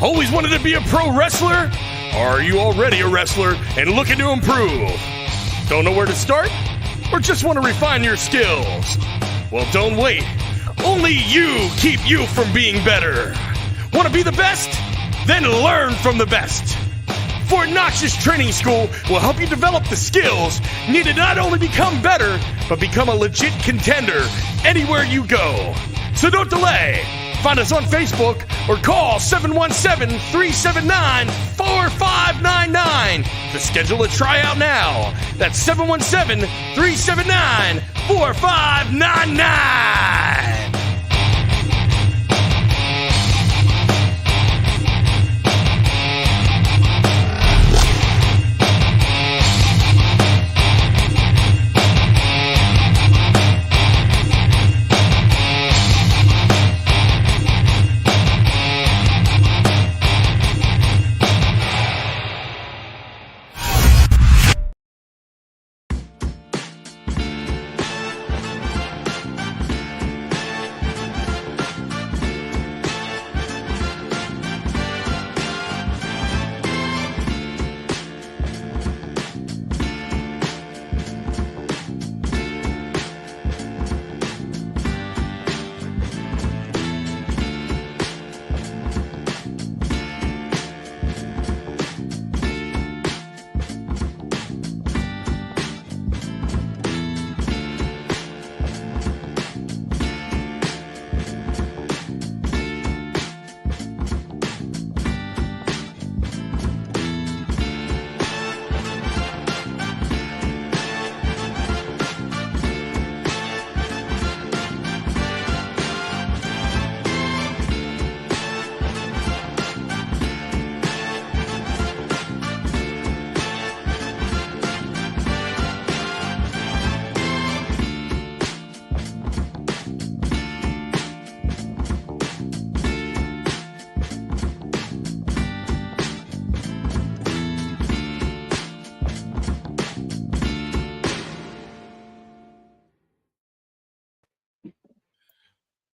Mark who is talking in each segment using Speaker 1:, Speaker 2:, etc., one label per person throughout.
Speaker 1: Always wanted to be a pro wrestler? Or are you already a wrestler and looking to improve? Don't know where to start? Or just want to refine your skills? Well, don't wait. Only you keep you from being better. Want to be the best? Then learn from the best. Fort Knox's Training School will help you develop the skills needed to not only become better, but become a legit contender anywhere you go. So don't delay. Find us on Facebook or call 717-379-4599 to schedule a tryout now. That's 717-379-4599.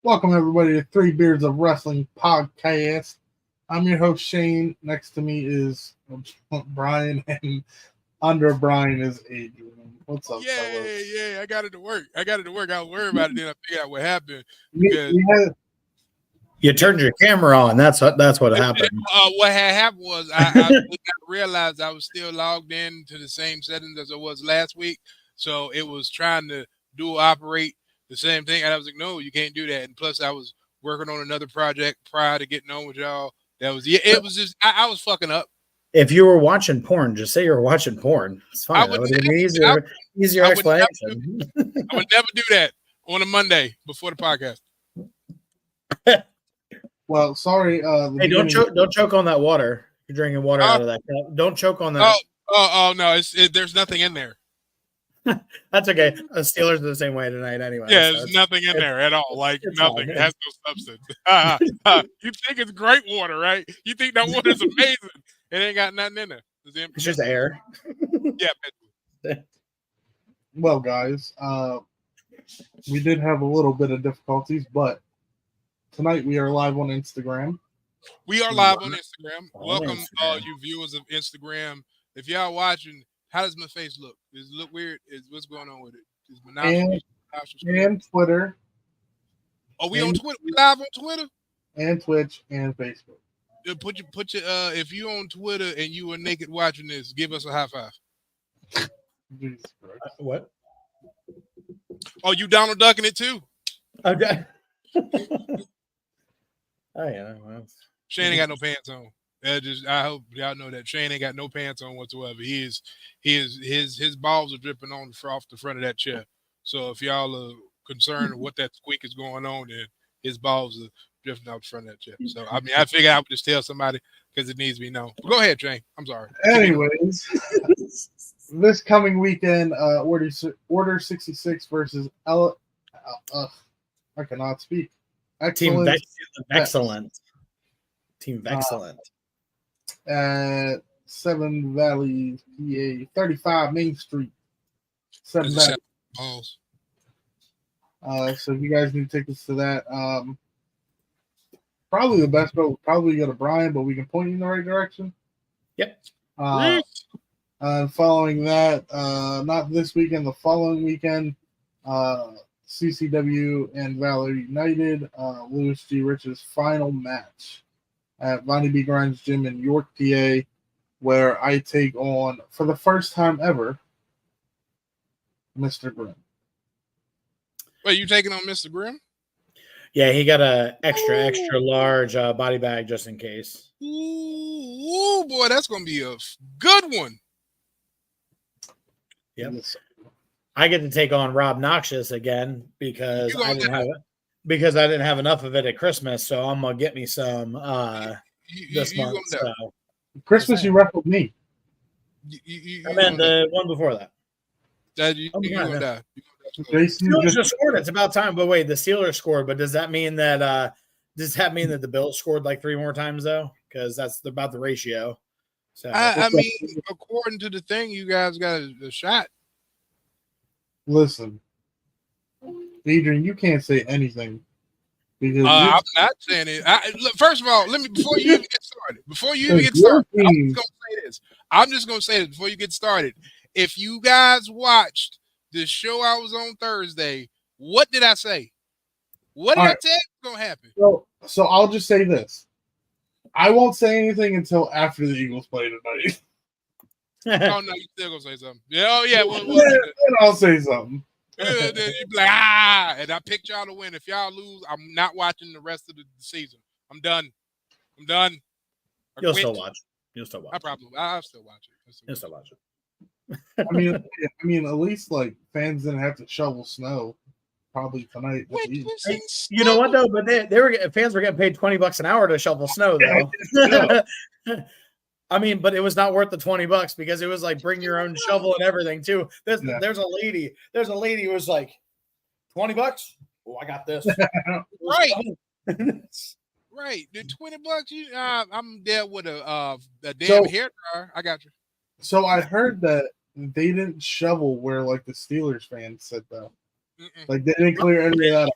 Speaker 2: Welcome, everybody, to 3 Beards of Wrestling podcast. I'm your host, Shane. Next to me is Brian, and under Brian is Adrian. What's up, fellas?
Speaker 3: Yeah, I got it to work. I was worried about it, then I figured out what happened.
Speaker 4: You turned your camera on. That's what happened.
Speaker 3: What had happened was I realized I was still logged in to the same settings as I was last week. So it was trying to operate the same thing. And I was like, no, you can't do that. And plus I was working on another project prior to getting on with y'all. It was just, I was fucking up.
Speaker 4: If you were watching porn, just say you were watching porn. It's fine. That would be an easier explanation.
Speaker 3: I would never do that on a Monday before the podcast.
Speaker 2: Well, sorry.
Speaker 4: Hey, don't choke on that water. You're drinking water out of that cup. Don't choke on that.
Speaker 3: Oh no, there's nothing in there.
Speaker 4: That's okay. The Steelers are the same way tonight anyway.
Speaker 3: Yeah, there's nothing in there at all. Like nothing. It has no substance. You think it's great water, right? You think that water is amazing. It ain't got nothing in there.
Speaker 4: It's just air.
Speaker 3: Yeah.
Speaker 2: Well, guys, we did have a little bit of difficulties, but tonight we are live on Instagram.
Speaker 3: We are live on Instagram. Welcome, all you viewers of Instagram. If y'all watching, how does my face look? Does it look weird? What's going on with it?
Speaker 2: And Twitter.
Speaker 3: Are we on Twitter? We live on Twitter?
Speaker 2: And Twitch and Facebook.
Speaker 3: Put your if you on Twitter and you are naked watching this, give us a high five.
Speaker 2: Jesus Christ.
Speaker 4: What?
Speaker 3: Oh, you Donald Ducking it too?
Speaker 4: Okay. Oh yeah. Well,
Speaker 3: Shane ain't got no pants on. I hope y'all know that Shane ain't got no pants on whatsoever. His balls are dripping off the front of that chair. So if y'all are concerned with what that squeak is going on, then his balls are drifting out the front of that chair. So I mean, I figured I would just tell somebody because it needs to be known. But go ahead, Shane. I'm sorry.
Speaker 2: Anyways, this coming weekend, Order 66 versus I cannot speak.
Speaker 4: Team Excellent. Team Excellent.
Speaker 2: At 7 Valleys, PA, 35 Main Street. 7 Valleys. So if you guys need tickets to that, probably the best bet would probably go to Brian, but we can point you in the right direction.
Speaker 4: Yep.
Speaker 2: Following that, not this weekend, the following weekend, CCW and Valor United, Louis G. Rich's final match at Vonnie B. Grimes Gym in York, PA, where I take on, for the first time ever, Mr. Grimm.
Speaker 3: Wait, you taking on Mr. Grimm?
Speaker 4: Yeah, he got a extra large body bag just in case.
Speaker 3: Ooh, boy, that's gonna be a good one.
Speaker 4: Yep. I get to take on Rob Noxious again because I didn't have enough of it at Christmas, so I'm gonna get me some this month. So.
Speaker 2: Christmas, you wrestled me.
Speaker 4: I meant the one before that.
Speaker 3: You're gonna die.
Speaker 2: Steelers
Speaker 4: just scored. It's about time. But wait, the Steelers scored. But does that mean that the Bills scored like 3 more times though? Because that's about the ratio. So
Speaker 3: I mean, according to the thing, you guys got a shot.
Speaker 2: Listen, Adrian, you can't say anything because
Speaker 3: I'm not saying it. Look, first of all, before you even get started, I'm just gonna say this before you get started. If you guys watched the show I was on Thursday, what did I say? What did I tell you was gonna happen?
Speaker 2: So I'll just say this. I won't say anything until after the Eagles play tonight.
Speaker 3: Oh no, you still gonna say something? Yeah, oh yeah.
Speaker 2: Then I'll say something.
Speaker 3: Then you be like, and I picked y'all to win. If y'all lose, I'm not watching the rest of the season. I'm done.
Speaker 4: You'll still watch.
Speaker 3: I'll still watch it.
Speaker 4: You'll still watch it.
Speaker 2: I mean, at least like fans didn't have to shovel snow. Probably tonight.
Speaker 4: Hey, you know what though? But fans were getting paid $20 an hour to shovel snow though.
Speaker 2: Yeah.
Speaker 4: I mean, but it was not worth the $20 because it was like bring your own shovel and everything too. There's a lady who was like $20. Oh, I got this.
Speaker 3: Right. Right. The $20. I'm there with a damn hair dryer. I got you.
Speaker 2: So I heard that they didn't shovel where like the Steelers fans said though. Like they didn't clear any of that up.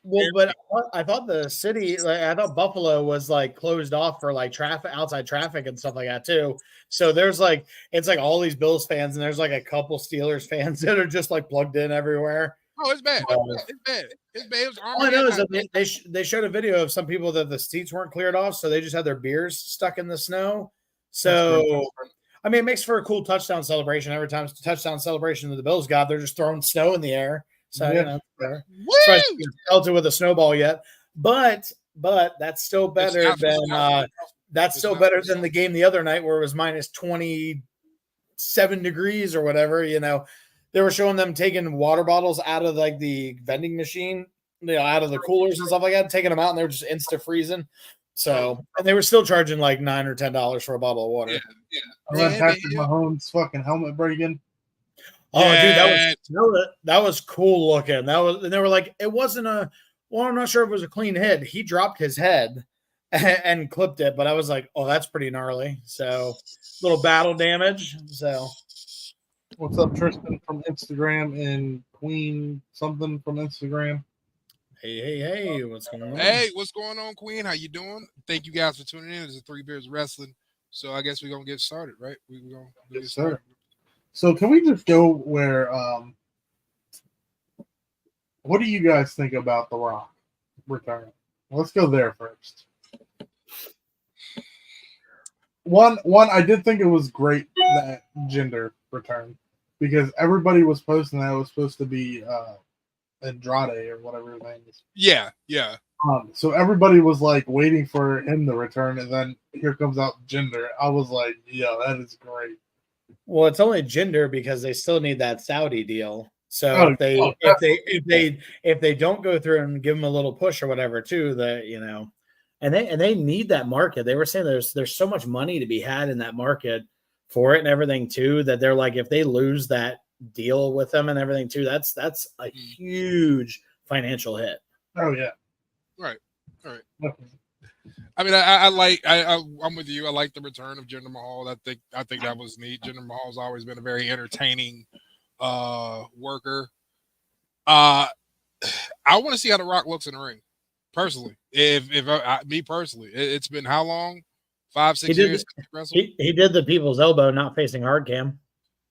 Speaker 4: Well, but I thought the city, I thought Buffalo was like closed off for like outside traffic and stuff like that too. So there's like, it's like all these Bills fans and there's like a couple Steelers fans that are just like plugged in everywhere.
Speaker 3: Oh, it's bad. It's bad. It was
Speaker 4: all I know is that they showed a video of some people that the seats weren't cleared off, so they just had their beers stuck in the snow. So, I mean, it makes for a cool touchdown celebration. Every time it's a touchdown celebration that the Bills got, they're just throwing snow in the air. So, with a snowball yet, but that's still better than the game the other night where it was minus 27 degrees or whatever. You know, they were showing them taking water bottles out of like the vending machine, out of the coolers and stuff like that, taking them out and they were just insta freezing. So, and they were still charging like $9 or $10 for a bottle of water.
Speaker 2: Yeah. Patrick Mahomes' fucking helmet breaking.
Speaker 4: Oh, dude, that was cool looking. And they were like, it wasn't I'm not sure if it was a clean hit. He dropped his head and clipped it, but I was like, oh, that's pretty gnarly. So, little battle damage. So,
Speaker 2: what's up, Tristan from Instagram and Queen something from Instagram?
Speaker 4: Hey, what's going on?
Speaker 3: Hey, what's going on, Queen? How you doing? Thank you guys for tuning in. This is 3 Beards Wrestling. So, I guess we're gonna get started, right? We're gonna get started.
Speaker 2: So can we just go where what do you guys think about The Rock returning? Let's go there first. One, I did think it was great that Jinder returned because everybody was posting that it was supposed to be Andrade or whatever his name is.
Speaker 3: Yeah.
Speaker 2: So everybody was like waiting for him to return, and then here comes out Jinder. I was like, yeah, that is great.
Speaker 4: Well, it's only Jinder because they still need that Saudi deal. So if they don't go through and give them a little push or whatever too, and they need that market. They were saying there's so much money to be had in that market for it and everything too, that they're like, if they lose that deal with them and everything too, that's a huge financial hit.
Speaker 2: Oh yeah.
Speaker 3: Right. I mean, I'm with you. I like the return of Jinder Mahal. I think that was neat. Jinder Mahal's always been a very entertaining worker. I want to see how The Rock looks in the ring, Personally, me personally, it's been how long? 5-6 years since he wrestled.
Speaker 4: He did the people's elbow, not facing hard cam.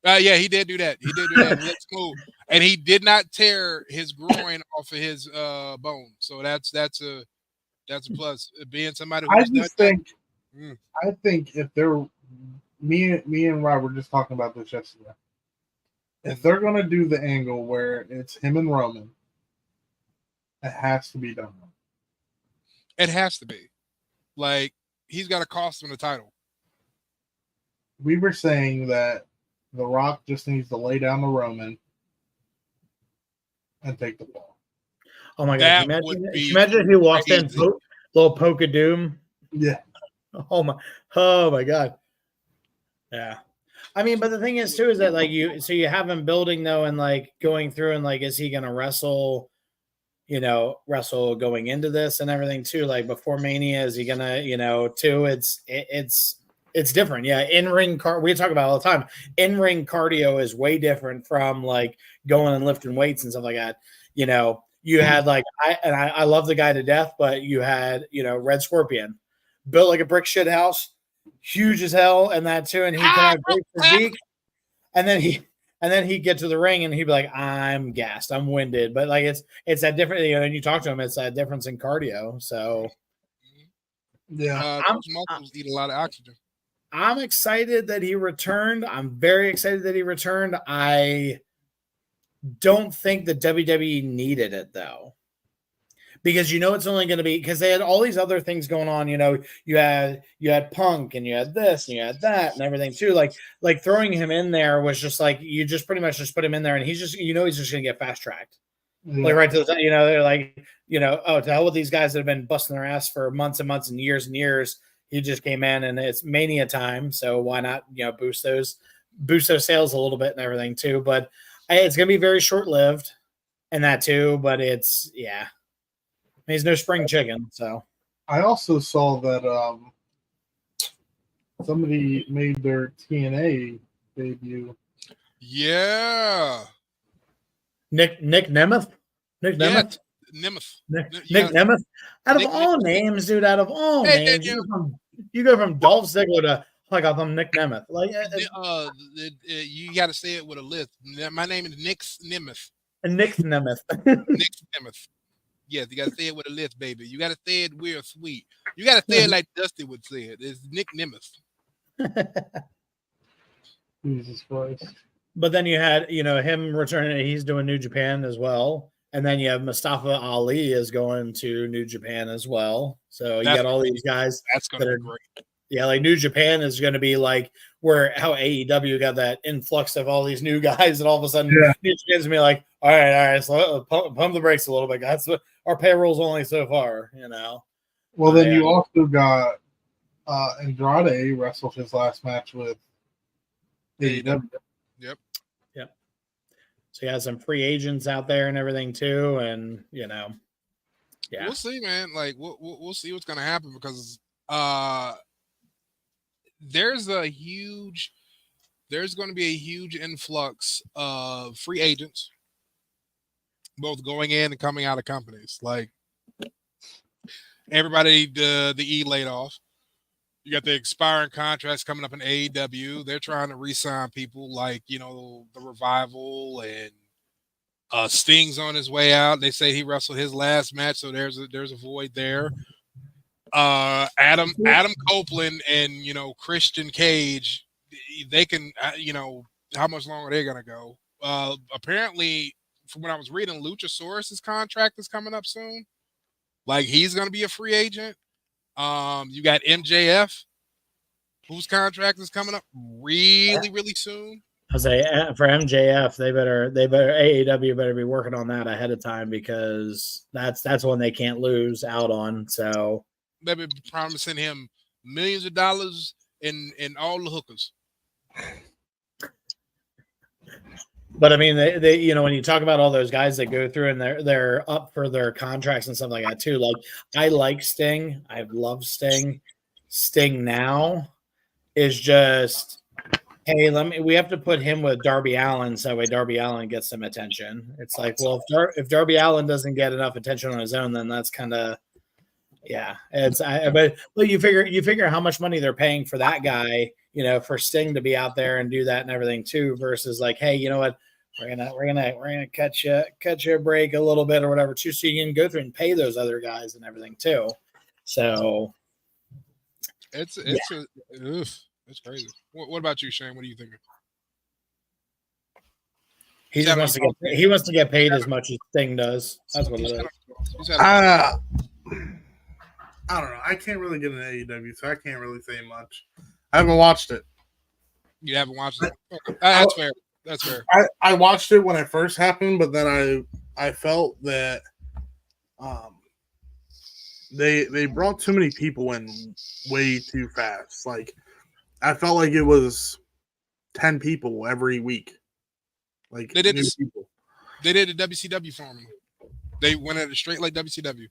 Speaker 3: Yeah, he did do that. And that's cool. And he did not tear his groin off of his bone, so that's a plus. Being somebody who
Speaker 2: I think if they're me and Rob were just talking about this yesterday. If they're gonna do the angle where it's him and Roman, it has to be done.
Speaker 3: It has to be. Like, he's got to cost him the title.
Speaker 2: We were saying that The Rock just needs to lay down the Roman and take the fall.
Speaker 4: Oh my God! Imagine if he walked in, little poke of doom.
Speaker 2: Yeah.
Speaker 4: Oh my God. Yeah. I mean, but the thing is too is that like you have him building though, and like going through and like, is he gonna wrestle? Wrestle going into this and everything too. Like before Mania, is he gonna? Too. It's different. Yeah, in-ring we talk about it all the time. In-ring cardio is way different from like going and lifting weights and stuff like that. You had like I love the guy to death, but you had Red Scorpion, built like a brick shit house, huge as hell, and that too, and he kind of great physique, and then he'd get to the ring and he'd be like, I'm gassed, I'm winded, but like it's that different. And you talk to him, it's that difference in cardio. So
Speaker 3: yeah, those muscles eat a lot of oxygen.
Speaker 4: I'm excited that he returned. I'm very excited that he returned. I don't think the WWE needed it though, because it's only going to be because they had all these other things going on. You had Punk and you had this and you had that and everything too. Like throwing him in there was just like you just pretty much just put him in there and he's just he's just going to get fast tracked. Like right to the they're like to hell with these guys that have been busting their ass for months and months and years. He just came in and it's Mania time, so why not boost those sales a little bit and everything too. But it's going to be very short lived, and that too. But it's he's no spring chicken. So
Speaker 2: I also saw that somebody made their TNA debut.
Speaker 3: Yeah,
Speaker 4: Nick Nemeth. Nick Nemeth. Nick Nemeth. Out of all names, dude. Out of all names, you go from Dolph Ziggler to I'm Nick Nemeth. Like
Speaker 3: you got to say it with a lisp. My name is Nick Nemeth.
Speaker 4: Nick Nemeth.
Speaker 3: Nick Nemeth. Yes, you got to say it with a lisp, baby. You got to say it real sweet. You got to say it like Dusty would say it. It's Nick Nemeth.
Speaker 2: Jesus Christ.
Speaker 4: But then you had him returning. He's doing New Japan as well. And then you have Mustafa Ali is going to New Japan as well. So you got all these guys.
Speaker 3: That's going to be great.
Speaker 4: Yeah, like New Japan is going to be like how AEW got that influx of all these new guys, and all of a sudden New Japan's going to be like, all right, so pump the brakes a little bit, guys. Our payroll's only so far,
Speaker 2: Well, then you also got Andrade wrestled his last match with AEW.
Speaker 3: Yep.
Speaker 4: So you have some free agents out there and everything too, and
Speaker 3: we'll see, man. Like we'll see what's gonna happen because there's going to be a huge influx of free agents, both going in and coming out of companies. Like everybody, the E laid off. You got the expiring contracts coming up in AEW. They're trying to re-sign people like, the Revival and Sting's on his way out. They say he wrestled his last match, so there's a void there. Adam Copeland and, Christian Cage, they can, how much longer are they going to go? Apparently, from what I was reading, Luchasaurus's contract is coming up soon. Like, he's going to be a free agent. You got MJF, whose contract is coming up really, really soon.
Speaker 4: I say for MJF, they better AEW better be working on that ahead of time because that's one they can't lose out on. So
Speaker 3: they've been promising him millions of dollars in all the hookers.
Speaker 4: But I mean, they when you talk about all those guys that go through and they're up for their contracts and stuff like that too. Like I like Sting, I love Sting. Sting now is just, hey, we have to put him with Darby Allin so that way Darby Allin gets some attention. It's like, well, if Darby Allin doesn't get enough attention on his own, then that's kind of Yeah, but you figure how much money they're paying for that guy, for Sting to be out there and do that and everything too, versus like, hey, you know what, we're gonna cut you a break a little bit or whatever too, so you can go through and pay those other guys and everything too. So
Speaker 3: it's crazy. What about you, Shane? What are you thinking?
Speaker 4: He just wants to get paid as much as Sting does. That's what it is.
Speaker 2: I don't know. I can't really get into AEW, so I can't really say much. I haven't watched it.
Speaker 3: You haven't watched it? Okay. That's fair. That's fair.
Speaker 2: I watched it when it first happened, but then I felt that they brought too many people in way too fast. Like, I felt like it was 10 people every week. Like,
Speaker 3: they did
Speaker 2: people.
Speaker 3: They did the WCW formula. They went at it straight like WCW.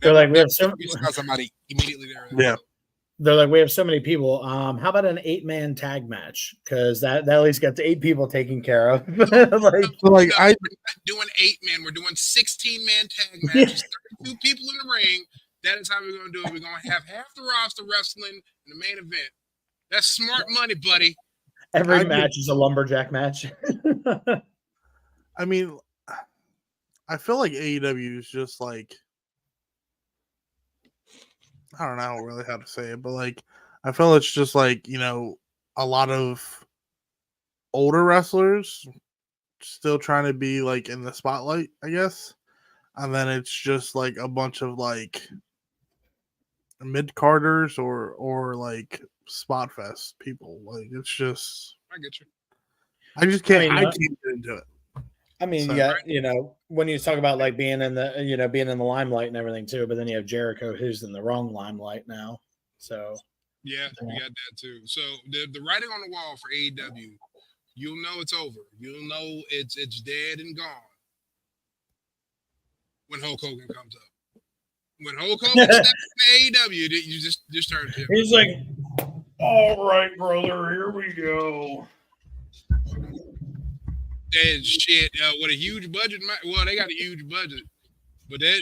Speaker 4: They're like, we have
Speaker 3: somebody immediately there.
Speaker 2: Yeah.
Speaker 4: They're like, we have so many people. How about an 8-man tag match? Because that at least gets 8 people taken care of.
Speaker 3: I doing 8-man. We're doing 16-man tag matches. 32 people in the ring. That is how we're going to do it. We're going to have half the roster wrestling in the main event. That's smart money, buddy.
Speaker 4: Every match is a lumberjack match.
Speaker 2: I mean, I feel like AEW is just like, I don't know really how to say it, but like, I feel it's just like, a lot of older wrestlers still trying to be like in the spotlight, I guess. And then it's just like a bunch of like mid-carders or like spot fest people. Like, it's just,
Speaker 3: I get you.
Speaker 2: I just can't, I can't get into it.
Speaker 4: I mean, when you talk about like being in the limelight and everything too, but then you have Jericho who's in the wrong limelight now. So
Speaker 3: yeah, we got that too. So the writing on the wall for AEW, you'll know it's over. You'll know it's dead and gone when Hulk Hogan comes up. When Hulk Hogan steps in AEW, you just turn to him.
Speaker 4: He's like, all right, brother, here we go.
Speaker 3: And shit, with a huge budget. Well, they got a huge budget, but they're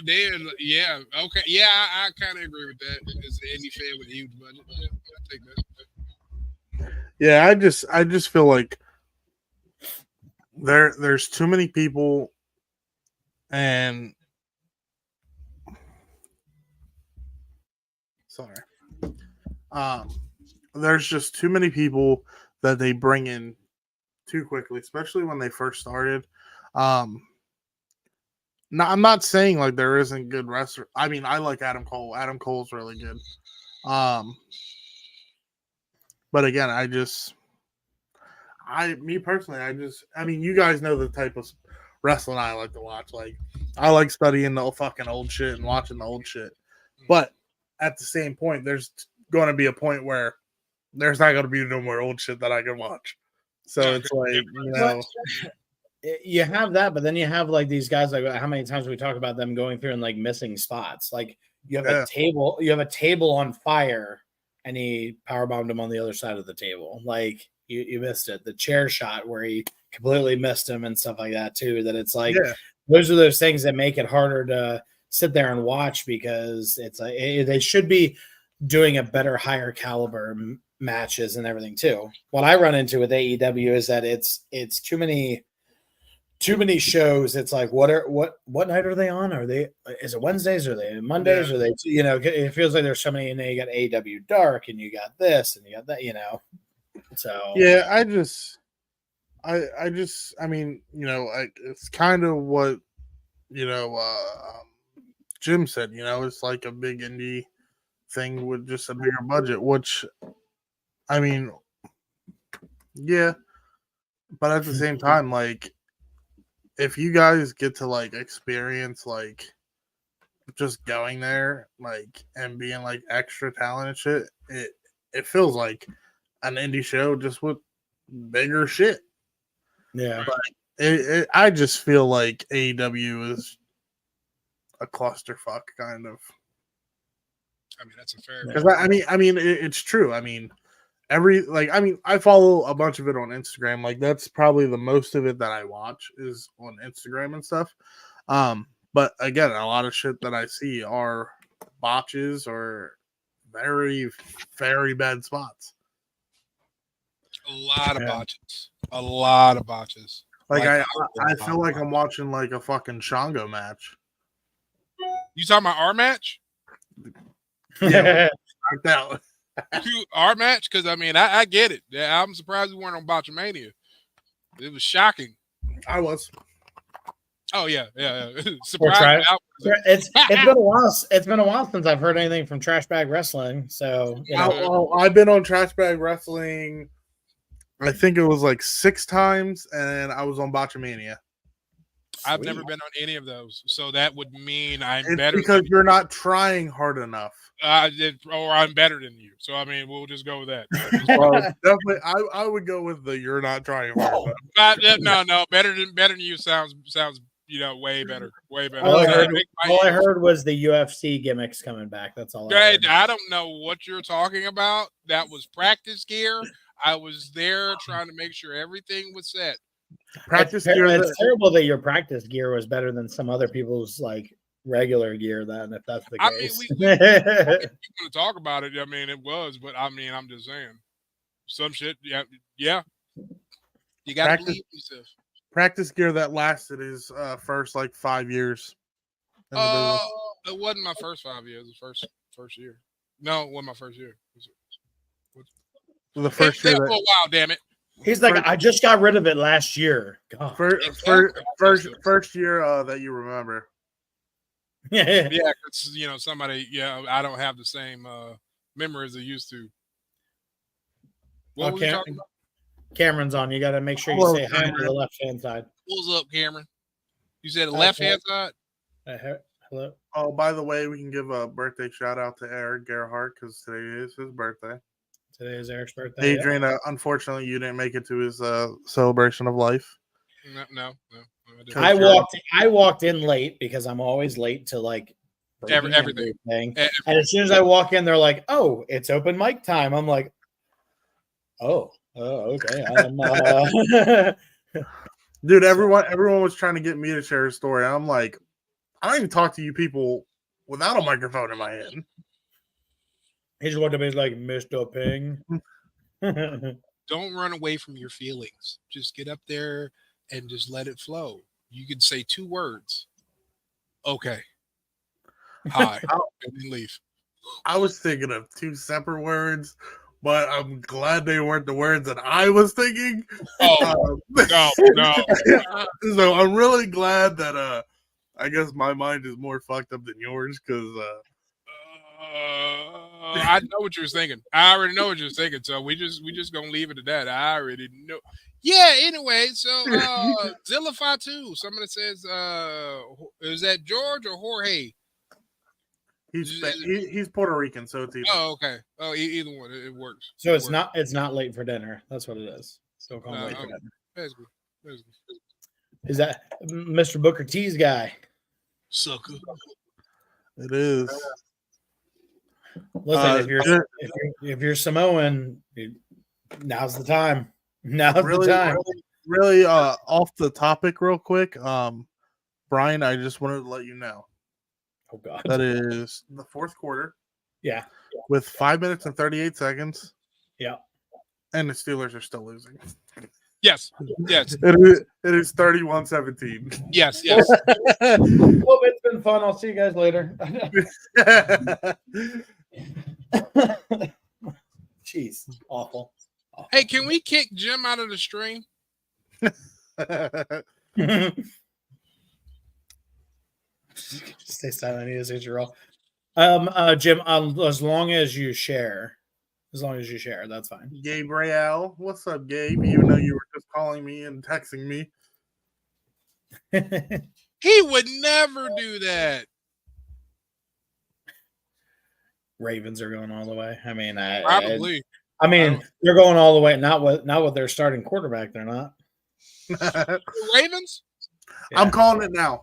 Speaker 3: yeah, okay, yeah, I kind of agree with that. It's an indie fan with a huge budget. Yeah, I take that.
Speaker 2: Yeah, I just feel like there's too many people, and there's just too many people that they bring in too quickly, especially when they first started. I'm not saying like there isn't good wrestler. I mean, I like Adam Cole. Adam Cole's really good. But again, me personally, I mean, you guys know the type of wrestling I like to watch. Like, I like studying the fucking old shit and watching the old shit. But at the same point, there's going to be a point where there's not going to be no more old shit that I can watch. So it's like,
Speaker 4: you have that, but then you have like these guys, like how many times we talk about them going through and like missing spots. Like you have a table on fire and he powerbombed him on the other side of the table. Like you missed it. The chair shot where he completely missed him and stuff like that too. That it's like, those are those things that make it harder to sit there and watch, because it's like they should be doing a better, higher caliber matches and everything too. What I run into with AEW is that it's too many shows. It's like, what night are they on? Is it Wednesdays? Are they Mondays? Are they, it feels like there's so many, and then you got AEW Dark and you got this and you got that, so
Speaker 2: yeah, I mean, it's kind of what, Jim said, it's like a big indie thing with just a bigger budget, which, I mean, yeah, but at the same time, like, if you guys get to like experience like just going there, like, and being like extra talent and shit, it feels like an indie show just with bigger shit.
Speaker 4: Yeah,
Speaker 2: but I just feel like AEW is a clusterfuck, kind of.
Speaker 3: I mean, that's a fair.
Speaker 2: Because I mean, it's true. I mean, I follow a bunch of it on Instagram. Like, that's probably the most of it that I watch is on Instagram and stuff. But again, a lot of shit that I see are botches or very, very bad spots.
Speaker 3: A lot of botches. A lot of botches.
Speaker 2: Like I feel like I'm watching like a fucking Shango match.
Speaker 3: You talking about our match?
Speaker 2: Yeah, like that.
Speaker 3: Our match? Because I mean, I get it. Yeah, I'm surprised we weren't on Botchamania. It was shocking.
Speaker 2: I was.
Speaker 3: Oh yeah. Surprised.
Speaker 4: It's been a while. It's been a while since I've heard anything from Trash Bag Wrestling. So
Speaker 2: I've been on Trash Bag Wrestling. I think it was like 6 times, and I was on Botchamania.
Speaker 3: I've never been on any of those, so that would mean it's
Speaker 2: better because you're not trying hard enough.
Speaker 3: Or I'm better than you. So I mean, we'll just go with that.
Speaker 2: Well, definitely, I would go with the you're not trying hard enough.
Speaker 3: No, better than you sounds way better, way better.
Speaker 4: All I heard was the UFC gimmicks coming back. That's all.
Speaker 3: I don't know what you're talking about. That was practice gear. I was there trying to make sure everything was set.
Speaker 4: Practice gear. It's terrible that your practice gear was better than some other people's like regular gear. Then, if that's the case,
Speaker 3: I mean, we want to talk about it. I mean, it was, but I mean, I'm just saying, some shit. Yeah. You got to believe yourself.
Speaker 2: Practice gear that lasted his first like 5 years.
Speaker 3: It wasn't my first 5 years. The first year. No, it wasn't my first year.
Speaker 2: The first year.
Speaker 3: For a while, damn it.
Speaker 4: He's like, I just got rid of it last year. God.
Speaker 2: First year that you remember.
Speaker 3: Yeah, because somebody. Yeah, I don't have the same memory as I used to. What were we talking about?
Speaker 4: Cameron's on. You got to make sure you say hi to the left hand side.
Speaker 3: What's up, Cameron? You said the left hand side.
Speaker 4: Hello.
Speaker 2: Oh, by the way, we can give a birthday shout out to Eric Gerhardt because today is his birthday.
Speaker 4: Today is Eric's birthday.
Speaker 2: Adrian, unfortunately, you didn't make it to his celebration of life.
Speaker 3: No.
Speaker 4: I walked in late because I'm always late to like
Speaker 3: everything.
Speaker 4: And as soon as I walk in, they're like, "Oh, it's open mic time." I'm like, "Oh, okay."
Speaker 2: Dude, everyone was trying to get me to share a story. I'm like, I don't even talk to you people without a microphone in my hand.
Speaker 4: He just wanted to be like, Mr. Ping.
Speaker 3: Don't run away from your feelings. Just get up there and just let it flow. You can say 2 words. Okay. Hi. And then leave.
Speaker 2: I was thinking of 2 separate words, but I'm glad they weren't the words that I was thinking.
Speaker 3: Oh, no.
Speaker 2: So I'm really glad that I guess my mind is more fucked up than yours because
Speaker 3: I know what you were thinking. I already know what you were thinking. So we just gonna leave it at that. I already know. Yeah. Anyway, so Zillify 2. Somebody says, is that George or Jorge?
Speaker 2: He's Puerto Rican, so it's either.
Speaker 3: Oh, okay. Oh, either one. It works.
Speaker 4: So it's not late for dinner. That's what it is. So call late for dinner.
Speaker 3: That's good.
Speaker 4: Is that Mr. Booker T's guy?
Speaker 3: Sucker.
Speaker 2: It is.
Speaker 4: Listen, if you're Samoan, now's the time. Now's the time.
Speaker 2: Really, off the topic, real quick. Brian, I just wanted to let you know.
Speaker 4: Oh God,
Speaker 2: that is the 4th quarter.
Speaker 4: Yeah,
Speaker 2: with 5 minutes and 38 seconds.
Speaker 4: Yeah,
Speaker 2: and the Steelers are still losing.
Speaker 3: Yes.
Speaker 2: It is 31-17.
Speaker 3: Yes.
Speaker 4: Well, it's been fun. I'll see you guys later. Jeez, awful.
Speaker 3: Hey, can we kick Jim out of the stream?
Speaker 4: Stay silent. He is your role. Jim, as long as you share, that's fine.
Speaker 2: Gabriel, what's up, Gabe? Even though you were just calling me and texting me.
Speaker 3: He would never do that.
Speaker 4: Ravens are going all the way. I mean,
Speaker 3: probably.
Speaker 4: They're going all the way. Not with their starting quarterback. They're not.
Speaker 3: Ravens.
Speaker 2: Yeah. I'm calling it now.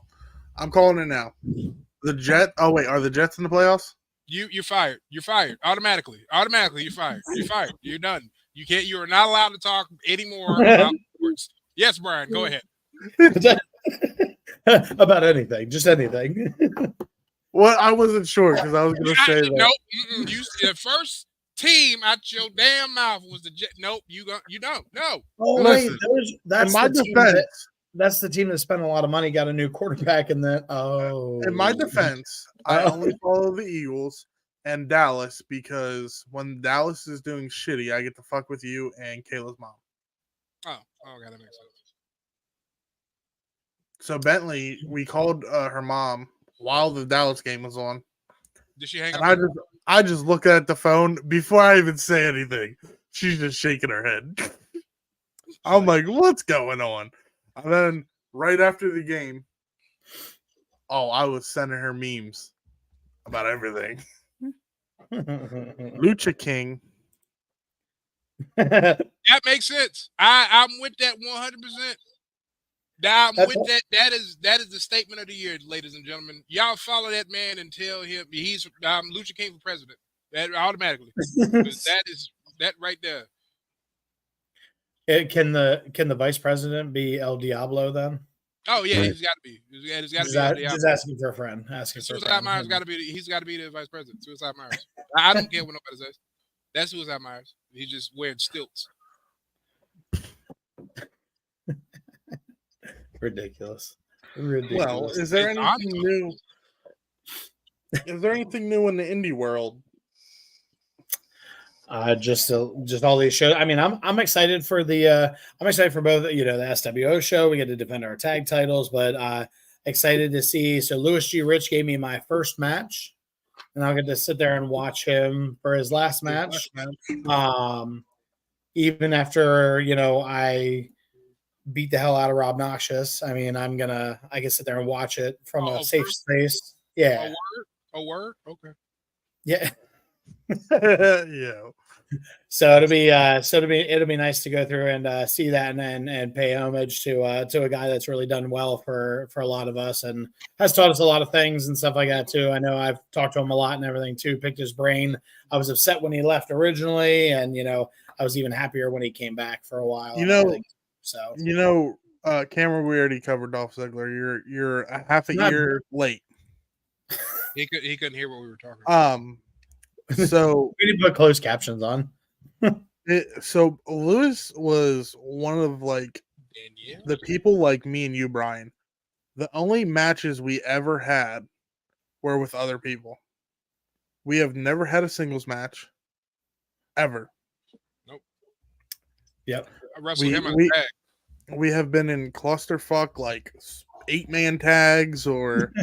Speaker 2: The Jets. Oh wait, are the Jets in the playoffs?
Speaker 3: You're fired. You're fired automatically. You're fired. You're fired. You're done. You can't. You are not allowed to talk anymore about sports. Yes, Brian. Go ahead.
Speaker 4: About anything. Just anything.
Speaker 2: Well, I wasn't sure because I was going to say that.
Speaker 3: Nope. You the first team out your damn mouth was the Jets. Nope. You don't. No.
Speaker 4: Oh
Speaker 2: Listen,
Speaker 4: wait, that's
Speaker 2: in my
Speaker 4: the team
Speaker 2: defense,
Speaker 4: that's the team that spent a lot of money, got a new quarterback, and then
Speaker 2: in my defense, I only follow the Eagles and Dallas because when Dallas is doing shitty, I get to fuck with you and Kayla's mom.
Speaker 3: Oh, okay, that makes sense.
Speaker 2: So Bentley, we called her mom while the Dallas game was on.
Speaker 3: Did she hang up?
Speaker 2: And I just look at the phone before I even say anything. She's just shaking her head. I'm like, what's going on? And then right after the game, I was sending her memes about everything. Lucha King.
Speaker 3: That makes sense. I'm with that 100%. I'm with that. That is the statement of the year, ladies and gentlemen. Y'all follow that man and tell him he's Lucha King for president. That automatically. That is that right there.
Speaker 4: Can the vice president be El Diablo then?
Speaker 3: Oh yeah, he's got to be. He's got to be El Diablo.
Speaker 4: Just asking for a friend.
Speaker 3: Suicide Myers got to be. He's got to be the vice president. Suicide Myers. I don't care what nobody says. That's Suicide Myers. He's just wearing stilts.
Speaker 4: Ridiculous.
Speaker 2: Well, is there anything new? Is there anything new in the indie world?
Speaker 4: Just all these shows. I mean, I'm excited for the I'm excited for both. The SWO show. We get to defend our tag titles, but excited to see. So Louis G. Rich gave me my first match, and I'll get to sit there and watch him for his last match. Even after I beat the hell out of Rob Noxious. I mean, I can sit there and watch it from a safe space. Yeah.
Speaker 3: A word? Okay.
Speaker 4: Yeah.
Speaker 2: Yeah.
Speaker 4: So it'll be nice to go through and see that and pay homage to a guy that's really done well for a lot of us and has taught us a lot of things and stuff like that too. I know I've talked to him a lot and everything too, picked his brain. I was upset when he left originally, and I was even happier when he came back for a while.
Speaker 2: Cameron, we already covered Dolph Ziggler. You're a half a year late.
Speaker 3: He couldn't hear what we were talking about.
Speaker 2: So
Speaker 4: we need to put closed captions on.
Speaker 2: So Lewis was one of the people like me and you, Brian. The only matches we ever had were with other people. We have never had a singles match ever.
Speaker 3: Nope.
Speaker 4: Yep.
Speaker 3: I wrestled him in a tag.
Speaker 2: We have been in clusterfuck 8-man tags or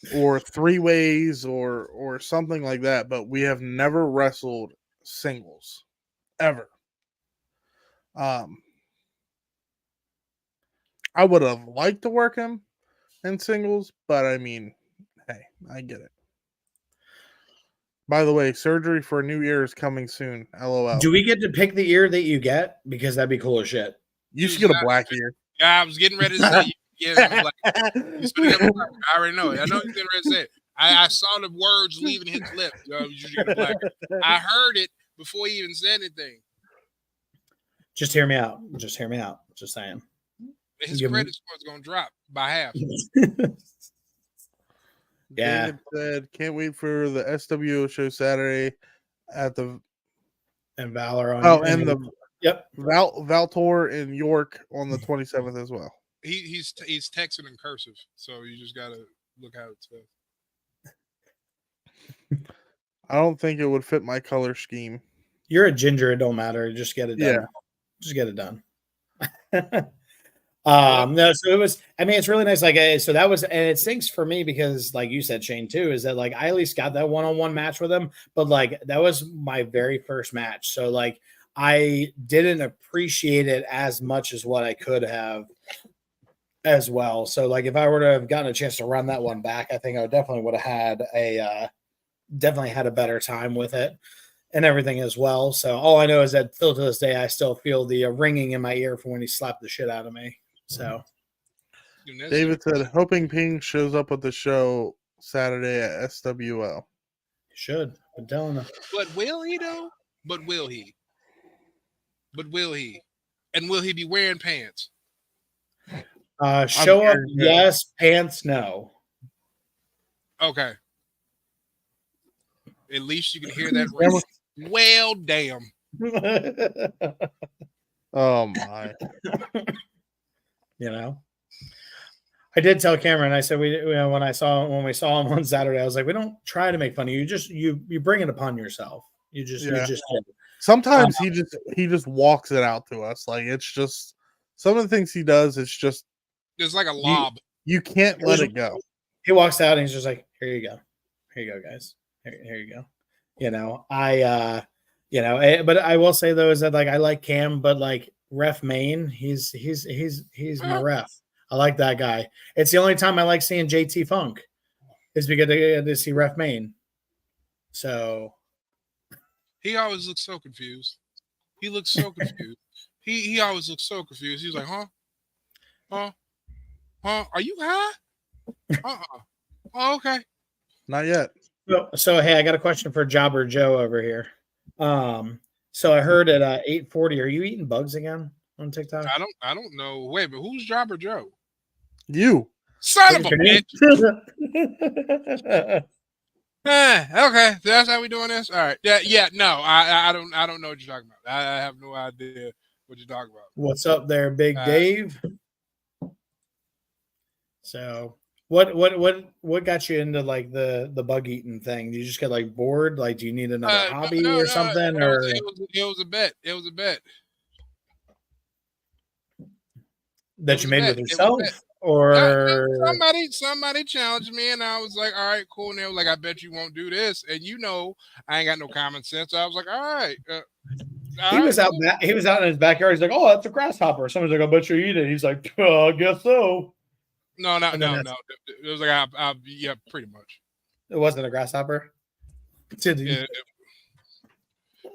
Speaker 2: 3-ways or something like that, but we have never wrestled singles ever. I would have liked to work him in singles, but I mean, hey, I get it. By the way, surgery for a new ear is coming soon. LOL.
Speaker 4: Do we get to pick the ear that you get? Because that'd be cool as shit.
Speaker 2: You should get a black ear.
Speaker 3: Yeah, I was getting ready to say I already know it. I know you're getting ready to say it. I saw the words leaving his lips. I heard it before he even said anything.
Speaker 4: Just hear me out. Just saying.
Speaker 3: His credit score is going to drop by half.
Speaker 4: Yeah.
Speaker 2: David said, can't wait for the SWO show Saturday at the
Speaker 4: and Valor on
Speaker 2: Valtor in York on the 27th as well.
Speaker 3: He's texting in cursive, so you just gotta look how it's
Speaker 2: I don't think it would fit my color scheme.
Speaker 4: You're a ginger, it don't matter. Just get it done.
Speaker 2: Yeah.
Speaker 4: Just get it done. No, so it was, I mean, it's really nice. So that was, and it stinks for me because, like you said, Shane, too, is that I at least got that one-on-one match with him, but that was my very first match. So I didn't appreciate it as much as what I could have as well. So if I were to have gotten a chance to run that one back, I think I definitely would have had a better time with it and everything as well. So all I know is that still to this day, I still feel the ringing in my ear from when he slapped the shit out of me. So
Speaker 2: David said, hoping Ping shows up at the show Saturday at SWL.
Speaker 4: He should. I'm telling him.
Speaker 3: But will he though? But will he? And will he be wearing pants?
Speaker 4: Show up, yes. Pants, no.
Speaker 3: Okay. At least you can hear that ring. Well, damn.
Speaker 2: Oh my.
Speaker 4: You know, I did tell Cameron. I said when we saw him on Saturday, I was like, we don't try to make fun of you. You bring it upon yourself. You just
Speaker 2: Sometimes he just walks it out to us. Like it's just some of the things he does. It's just
Speaker 3: like a lob.
Speaker 2: You can't let it go.
Speaker 4: He walks out and he's just like, here you go, guys. Here you go. You know, but I will say though is that like I like Cam, but like Ref Main, he's my ref. I like that guy. It's the only time I like seeing JT Funk is because I get to see Ref Main. So
Speaker 3: he always looks so confused. He looks so confused. He always looks so confused. He's like, huh? Are you high? Oh, okay.
Speaker 2: Not yet.
Speaker 4: So hey, I got a question for Jobber Joe over here. So I heard at 8:40, are you eating bugs again on TikTok?
Speaker 3: I don't know. Wait, but who's Jobber Joe?
Speaker 2: You.
Speaker 3: Son of a bitch. Okay, so that's how we doing this. All right. Yeah. No, I don't know what you're talking about. I have no idea what you're talking about.
Speaker 4: What's up there, Big Dave? So what got you into like the bug eating thing? Do you just get like bored? Like, do you need another hobby or something?
Speaker 3: It was a bet. It was a bet
Speaker 4: that you made with yourself, or
Speaker 3: somebody challenged me, and I was like, all right, cool. And they were like, I bet you won't do this, and I ain't got no common sense. So I was like, all right.
Speaker 4: He was out in his backyard. He's like, oh, that's a grasshopper. Someone's like, I bet you eat it. He's like, I guess so.
Speaker 3: No. It was like, yeah, pretty much.
Speaker 4: It wasn't a grasshopper.
Speaker 3: It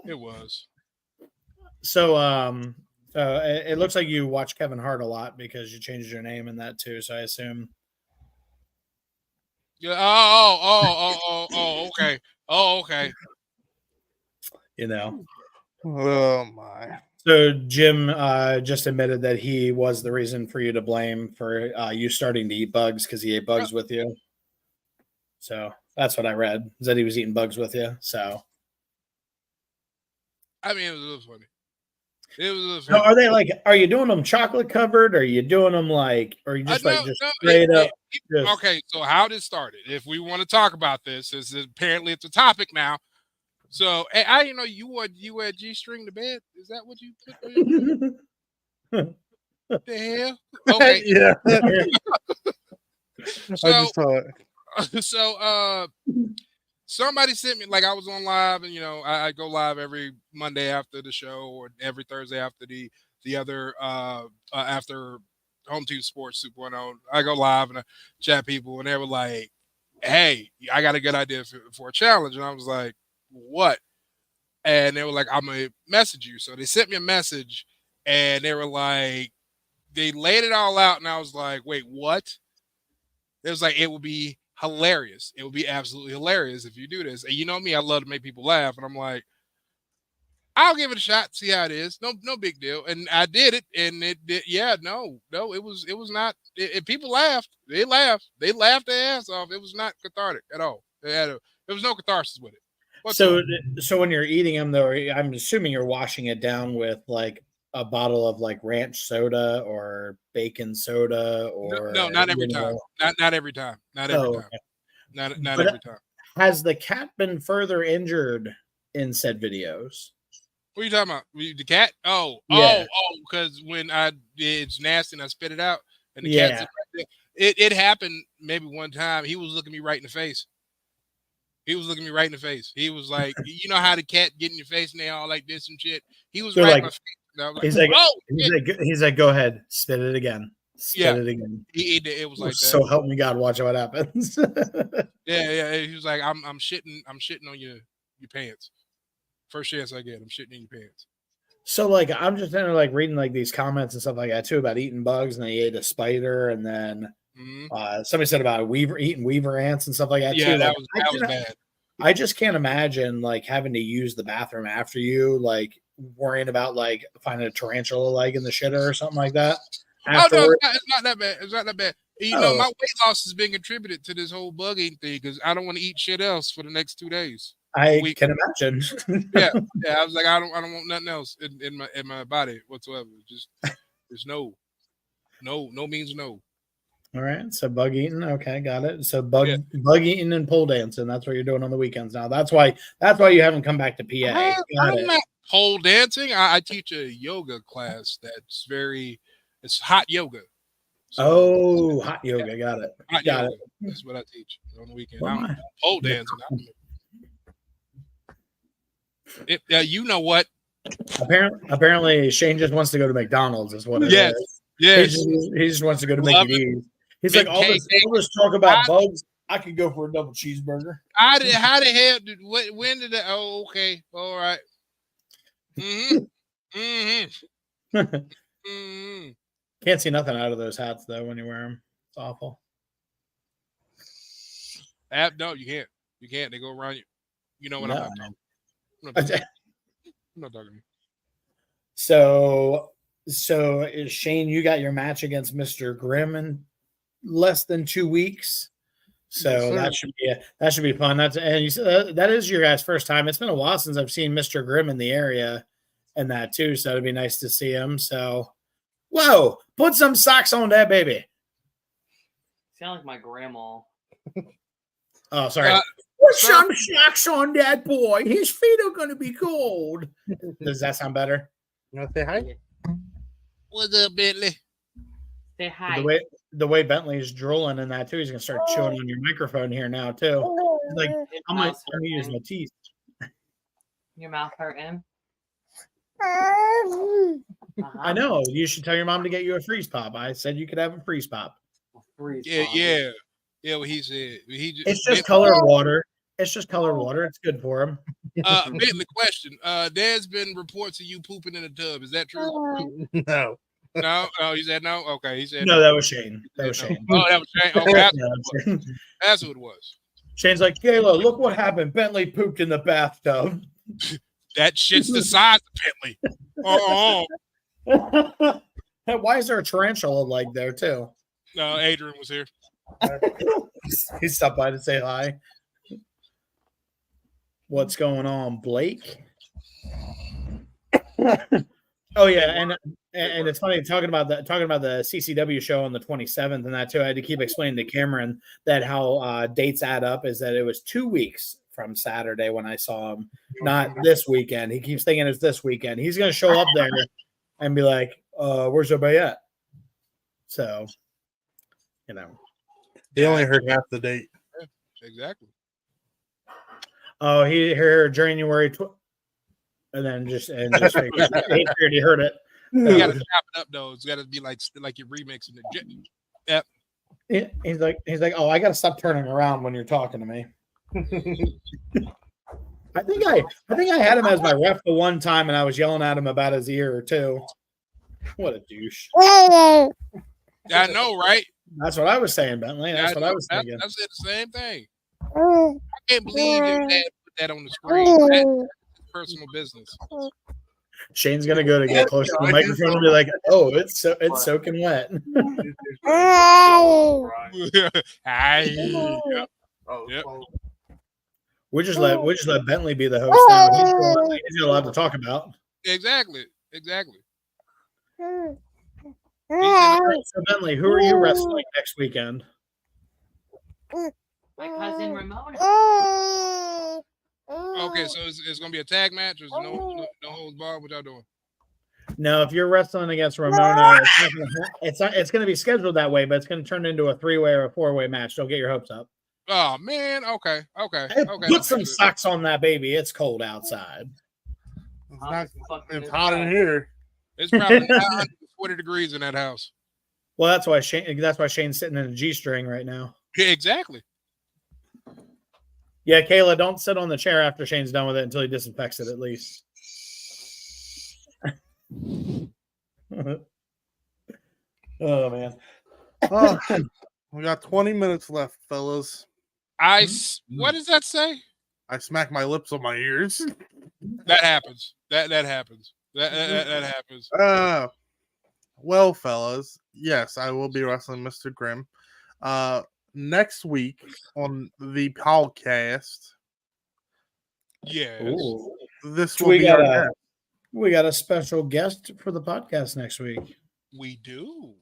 Speaker 3: was.
Speaker 4: So, it looks like you watch Kevin Hart a lot because you changed your name in that too. So I assume.
Speaker 3: Yeah. Oh, okay. Oh, okay.
Speaker 4: You know.
Speaker 2: Oh my.
Speaker 4: So Jim just admitted that he was the reason for you to blame for you starting to eat bugs because he ate bugs with you. So that's what I read, is that he was eating bugs with you. So
Speaker 3: I mean, it was a little funny.
Speaker 4: So are they like? Are you doing them chocolate covered? Or are you doing them like? Or are you just straight up?
Speaker 3: Okay, so how this started? If we want to talk about this, is apparently it's a topic now. So I you wear G-string to bed. Is that what you put? What the hell? Okay,
Speaker 2: yeah.
Speaker 3: So,
Speaker 2: I just saw it.
Speaker 3: So somebody sent me, like, I was on live, and I go live every Monday after the show, or every Thursday after the other after Home Team Sports 2.0. I go live and I chat people, and they were like, "Hey, I got a good idea for a challenge," and I was like, "What?" And they were like, "I'm gonna message you." So they sent me a message, and they were like, they laid it all out, and I was like, "Wait, what?" It was like, it would be hilarious. It would be absolutely hilarious if you do this. And you know me, I love to make people laugh. And I'm like, I'll give it a shot, see how it is. No big deal. And I did it, and it did. Yeah, no, it was not. People laughed. They laughed. They laughed their ass off. It was not cathartic at all. There was no catharsis with it.
Speaker 4: So when you're eating them, though, I'm assuming you're washing it down with like a bottle of like ranch soda or bacon soda, or
Speaker 3: no, not every time. Not every time. Not every time.
Speaker 4: Okay.
Speaker 3: Not every time.
Speaker 4: Has the cat been further injured in said videos?
Speaker 3: What are you talking about? The cat? Because when it's nasty and I spit it out, and the cat's right there. It happened maybe one time. He was looking me right in the face. He was looking me right in the face. He was like, you know how the cat get in your face and they all like this and shit. He was right in my face.
Speaker 4: He's like, go ahead, spit it again. Spit it again.
Speaker 3: It was like that.
Speaker 4: So help me God, watch what happens.
Speaker 3: Yeah. He was like, I'm shitting on your pants. First chance I get, I'm shitting in your pants.
Speaker 4: So like, I'm just like reading like these comments and stuff like that too about eating bugs, and they ate a spider, and then somebody said about eating weaver ants and stuff like that too.
Speaker 3: That was bad.
Speaker 4: I just can't imagine like having to use the bathroom after you, like worrying about like finding a tarantula leg in the shitter or something like that.
Speaker 3: Oh no, it's not that bad. It's not that bad. My weight loss has been contributed to this whole bug eating thing because I don't want to eat shit else for the next 2 days.
Speaker 4: I
Speaker 3: week.
Speaker 4: can imagine.
Speaker 3: Yeah. I was like, I don't want nothing else in my body whatsoever. Just no means no.
Speaker 4: All right, so bug eating. Okay, got it. So
Speaker 3: Yeah.
Speaker 4: bug eating and pole dancing. That's what you're doing on the weekends now. That's why you haven't come back to PA.
Speaker 3: I'm not pole dancing. I teach a yoga class it's hot yoga. So,
Speaker 4: hot yoga.
Speaker 3: Yeah.
Speaker 4: Got it.
Speaker 3: Hot
Speaker 4: Got
Speaker 3: yoga.
Speaker 4: it.
Speaker 3: That's what I teach on the weekend.
Speaker 4: Well,
Speaker 3: I'm pole dancing. You know what?
Speaker 4: Apparently, Shane just wants to go to McDonald's. Is what it is.
Speaker 3: Yes.
Speaker 4: He just wants to go to Mickey D's. He's like, all this talk about bugs. I could go for a double cheeseburger.
Speaker 3: How the hell when did that? Oh, okay. All right.
Speaker 4: Can't see nothing out of those hats though when you wear them. It's awful.
Speaker 3: No, you can't. You can't. They go around you. You know what I'm not talking. I'm not talking.
Speaker 4: So Shane, you got your match against Mr. Grimm in less than 2 weeks. So that should be fun. And you said that is your guys' first time. It's been a while since I've seen Mr. Grimm in the area and that too. So it'd be nice to see him. So whoa, put some socks on that baby.
Speaker 5: Sound like my grandma.
Speaker 4: Oh, sorry. Put some socks on that boy. His feet are gonna be cold. Does that sound better?
Speaker 2: You want to say hi?
Speaker 3: What's up, Bentley?
Speaker 5: Say hi.
Speaker 4: The way Bentley's drooling in that too, he's gonna start chewing on your microphone here now too. Like I'm gonna use my teeth.
Speaker 5: Your mouth hurting?
Speaker 4: I know. You should tell your mom to get you a freeze pop. I said you could have a freeze pop.
Speaker 3: Yeah. Well, he said
Speaker 4: it's just colored water. It's just colored water. It's good for him.
Speaker 3: Bentley, question. There's been reports of you pooping in a tub. Is that true?
Speaker 2: No.
Speaker 3: No, he said no. Okay, he said
Speaker 4: no. That was Shane.
Speaker 3: Oh, that was Shane. Okay, that's what it was.
Speaker 4: Shane's like, Kayla, look what happened. Bentley pooped in the bathtub.
Speaker 3: That shit's the size of Bentley.
Speaker 4: Why is there a tarantula leg there too?
Speaker 3: No, Adrian was here.
Speaker 4: He stopped by to say hi. What's going on, Blake? Oh yeah, and it's funny talking about the CCW show on the 27th and that too. I had to keep explaining to Cameron that how dates add up is that it was 2 weeks from Saturday when I saw him, not this weekend. He keeps thinking it's this weekend. He's gonna show up there and be like, "Where's everybody at?" So, you know,
Speaker 2: he only heard half the date.
Speaker 3: Exactly.
Speaker 4: Oh, he heard January and then just figured he heard it.
Speaker 3: You gotta chop it up though. It's gotta be like you're remixing it.
Speaker 4: Yep. He's like, oh, I gotta stop turning around when you're talking to me. I think I had him as my ref the one time, and I was yelling at him about his ear or two. What a douche!
Speaker 3: I know, right?
Speaker 4: That's what I was saying, Bentley. That's what I was thinking.
Speaker 3: I said the same thing. I can't believe your dad put that on the screen. That's personal business.
Speaker 4: Shane's gonna go to get close to the microphone and be like, "Oh, it's soaking wet."
Speaker 3: Yep.
Speaker 4: We just let Bentley be the host now. He's not allowed to talk about.
Speaker 3: Exactly.
Speaker 4: So Bentley, who are you wrestling next weekend?
Speaker 5: My cousin Ramona.
Speaker 3: Okay, so it's gonna be a tag match. There's no holds barred. What y'all doing?
Speaker 4: No, if you're wrestling against Ramona, it's going to be scheduled that way, but it's going to turn into a 3-way or a 4-way match. Don't get your hopes up.
Speaker 3: Oh man, okay.
Speaker 4: Put some socks on that baby. It's cold outside.
Speaker 2: It's hot in here.
Speaker 3: It's probably 140 degrees in that house.
Speaker 4: Well, that's why Shane's sitting in a G-string right now.
Speaker 3: Yeah, exactly.
Speaker 4: Yeah, Kayla, don't sit on the chair after Shane's done with it until he disinfects it at least. Oh man.
Speaker 2: We got 20 minutes left, fellas.
Speaker 3: What does that say?
Speaker 2: I smack my lips on my ears.
Speaker 3: That happens. That happens. That happens.
Speaker 2: Well, fellas, yes, I will be wrestling Mr. Grimm. Next week on the podcast,
Speaker 3: Yes.
Speaker 4: Ooh.
Speaker 2: This
Speaker 4: So
Speaker 2: will
Speaker 4: we
Speaker 2: be
Speaker 4: got
Speaker 2: our
Speaker 4: a
Speaker 2: guest.
Speaker 4: we got a special guest for the podcast next week.
Speaker 3: We do.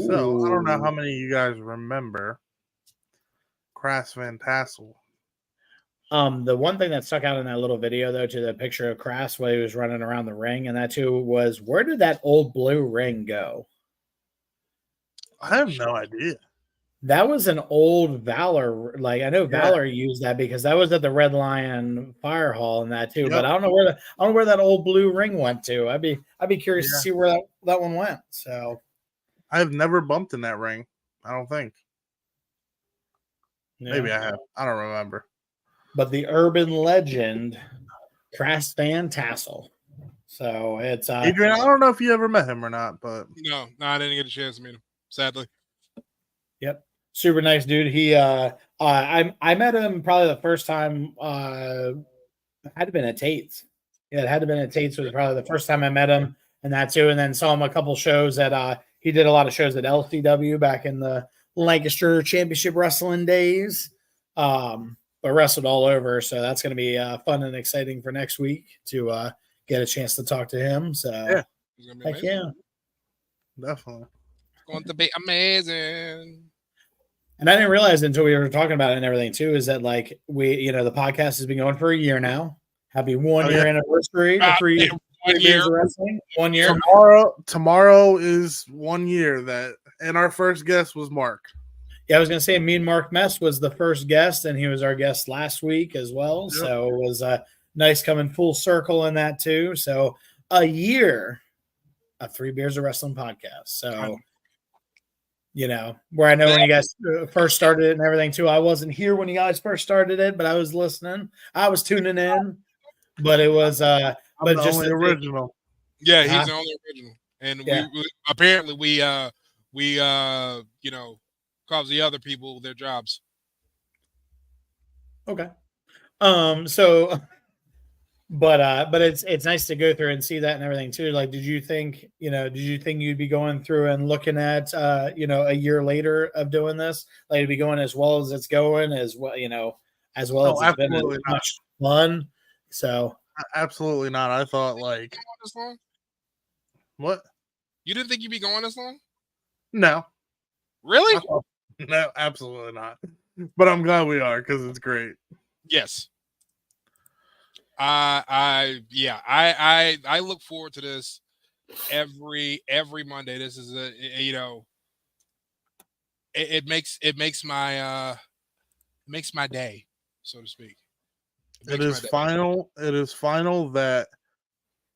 Speaker 2: So I don't know how
Speaker 4: Ooh.
Speaker 2: many of you guys remember Crass Van Tassel.
Speaker 4: The one thing that stuck out in that little video, though, to the picture of Crass while he was running around the ring, and that too was, where did that old blue ring go?
Speaker 2: I have no idea.
Speaker 4: That was an old Valor. Like, I know
Speaker 2: Yeah.
Speaker 4: Valor used that because that was at the Red Lion Fire Hall and that too.
Speaker 2: Yep.
Speaker 4: But I don't know where that old blue ring went to. I'd be curious to see where that one went. So
Speaker 2: I've never bumped in that ring. I don't think.
Speaker 4: yeah.
Speaker 2: Maybe I have. I don't remember.
Speaker 4: But the urban legend, Crass Van Tassel. So it's
Speaker 2: Adrian, I don't know if you ever met him or not, but
Speaker 3: No, I didn't get a chance to meet him. Sadly.
Speaker 4: Yep. Super nice dude. He I met him probably the first time had to been at Tate's. Yeah, it had to been at Tate's was probably the first time I met him and that too. And then saw him a couple shows at he did a lot of shows at LCW back in the Lancaster Championship Wrestling days. But wrestled all over. So that's gonna be fun and exciting for next week to get a chance to talk to him. So
Speaker 2: yeah,
Speaker 3: It's gonna be
Speaker 4: heck
Speaker 3: amazing.
Speaker 4: yeah.
Speaker 2: definitely.
Speaker 3: Going to be amazing.
Speaker 4: And I didn't realize until we were talking about it and everything too, is that like the podcast has been going for a year now. Happy 1 year anniversary to 3 years of wrestling. 1 year.
Speaker 2: Tomorrow is 1 year and our first guest was Mark.
Speaker 4: Yeah, I was gonna say me and Mark Mess was the first guest, and he was our guest last week as well. Yep. So it was nice coming full circle in that too. So a year of 3 Beards of Wrestling podcast. So where I know when you guys first started it and everything too. I wasn't here when you guys first started it, but I was listening. I was tuning in. But it was
Speaker 2: I'm
Speaker 4: but
Speaker 2: the
Speaker 4: just
Speaker 2: only original.
Speaker 3: Yeah, he's the only original. And we apparently cause the other people their jobs.
Speaker 4: Okay. So but it's nice to go through and see that and everything too. Like, did you think you'd be going through and looking at a year later of doing this, like it'd be going as well as it's going, as well, as well as it's been as much fun. So
Speaker 2: absolutely not. I thought like
Speaker 3: this long?
Speaker 2: What?
Speaker 3: You didn't think you'd be going this long?
Speaker 2: No.
Speaker 3: Really?
Speaker 2: No, absolutely not. But I'm glad we are because it's great.
Speaker 3: Yes. I look forward to this every Monday. This is it makes my day, so to speak.
Speaker 2: It is final that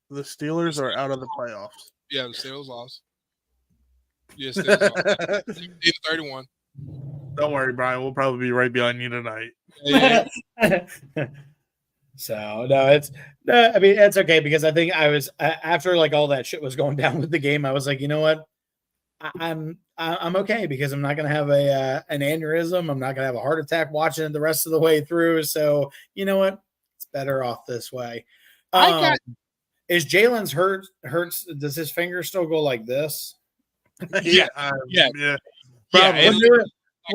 Speaker 2: the Steelers are out of the playoffs.
Speaker 3: Yeah, the Steelers lost. Yeah, Steelers lost. 31.
Speaker 2: Don't worry, Brian. We'll probably be right behind you tonight.
Speaker 3: Yeah.
Speaker 4: So no, it's okay because I think I was after like all that shit was going down with the game. I was like, you know what, I'm okay because I'm not gonna have an aneurysm. I'm not gonna have a heart attack watching it the rest of the way through. So you know what, it's better off this way. Is Jalen's hurts? Does his finger still go like this?
Speaker 2: Yeah.
Speaker 4: When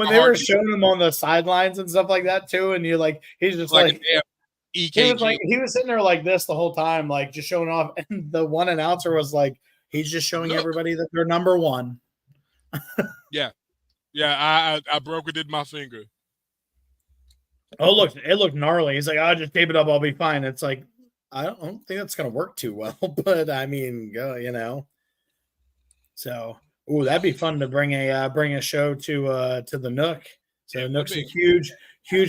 Speaker 4: they were showing him on the sidelines and stuff like that too, and you're like, he's just like
Speaker 3: EKG.
Speaker 4: He was sitting there like this the whole time, like just showing off. And the one announcer was like, he's just showing everybody that they're number one.
Speaker 3: Yeah. I broke it in my finger.
Speaker 4: Oh, look, it looked gnarly. He's like, I'll just tape it up. I'll be fine. It's like, I don't think that's going to work too well, but I mean, go, So, that'd be fun to bring a show to the Nook. So Nook's a huge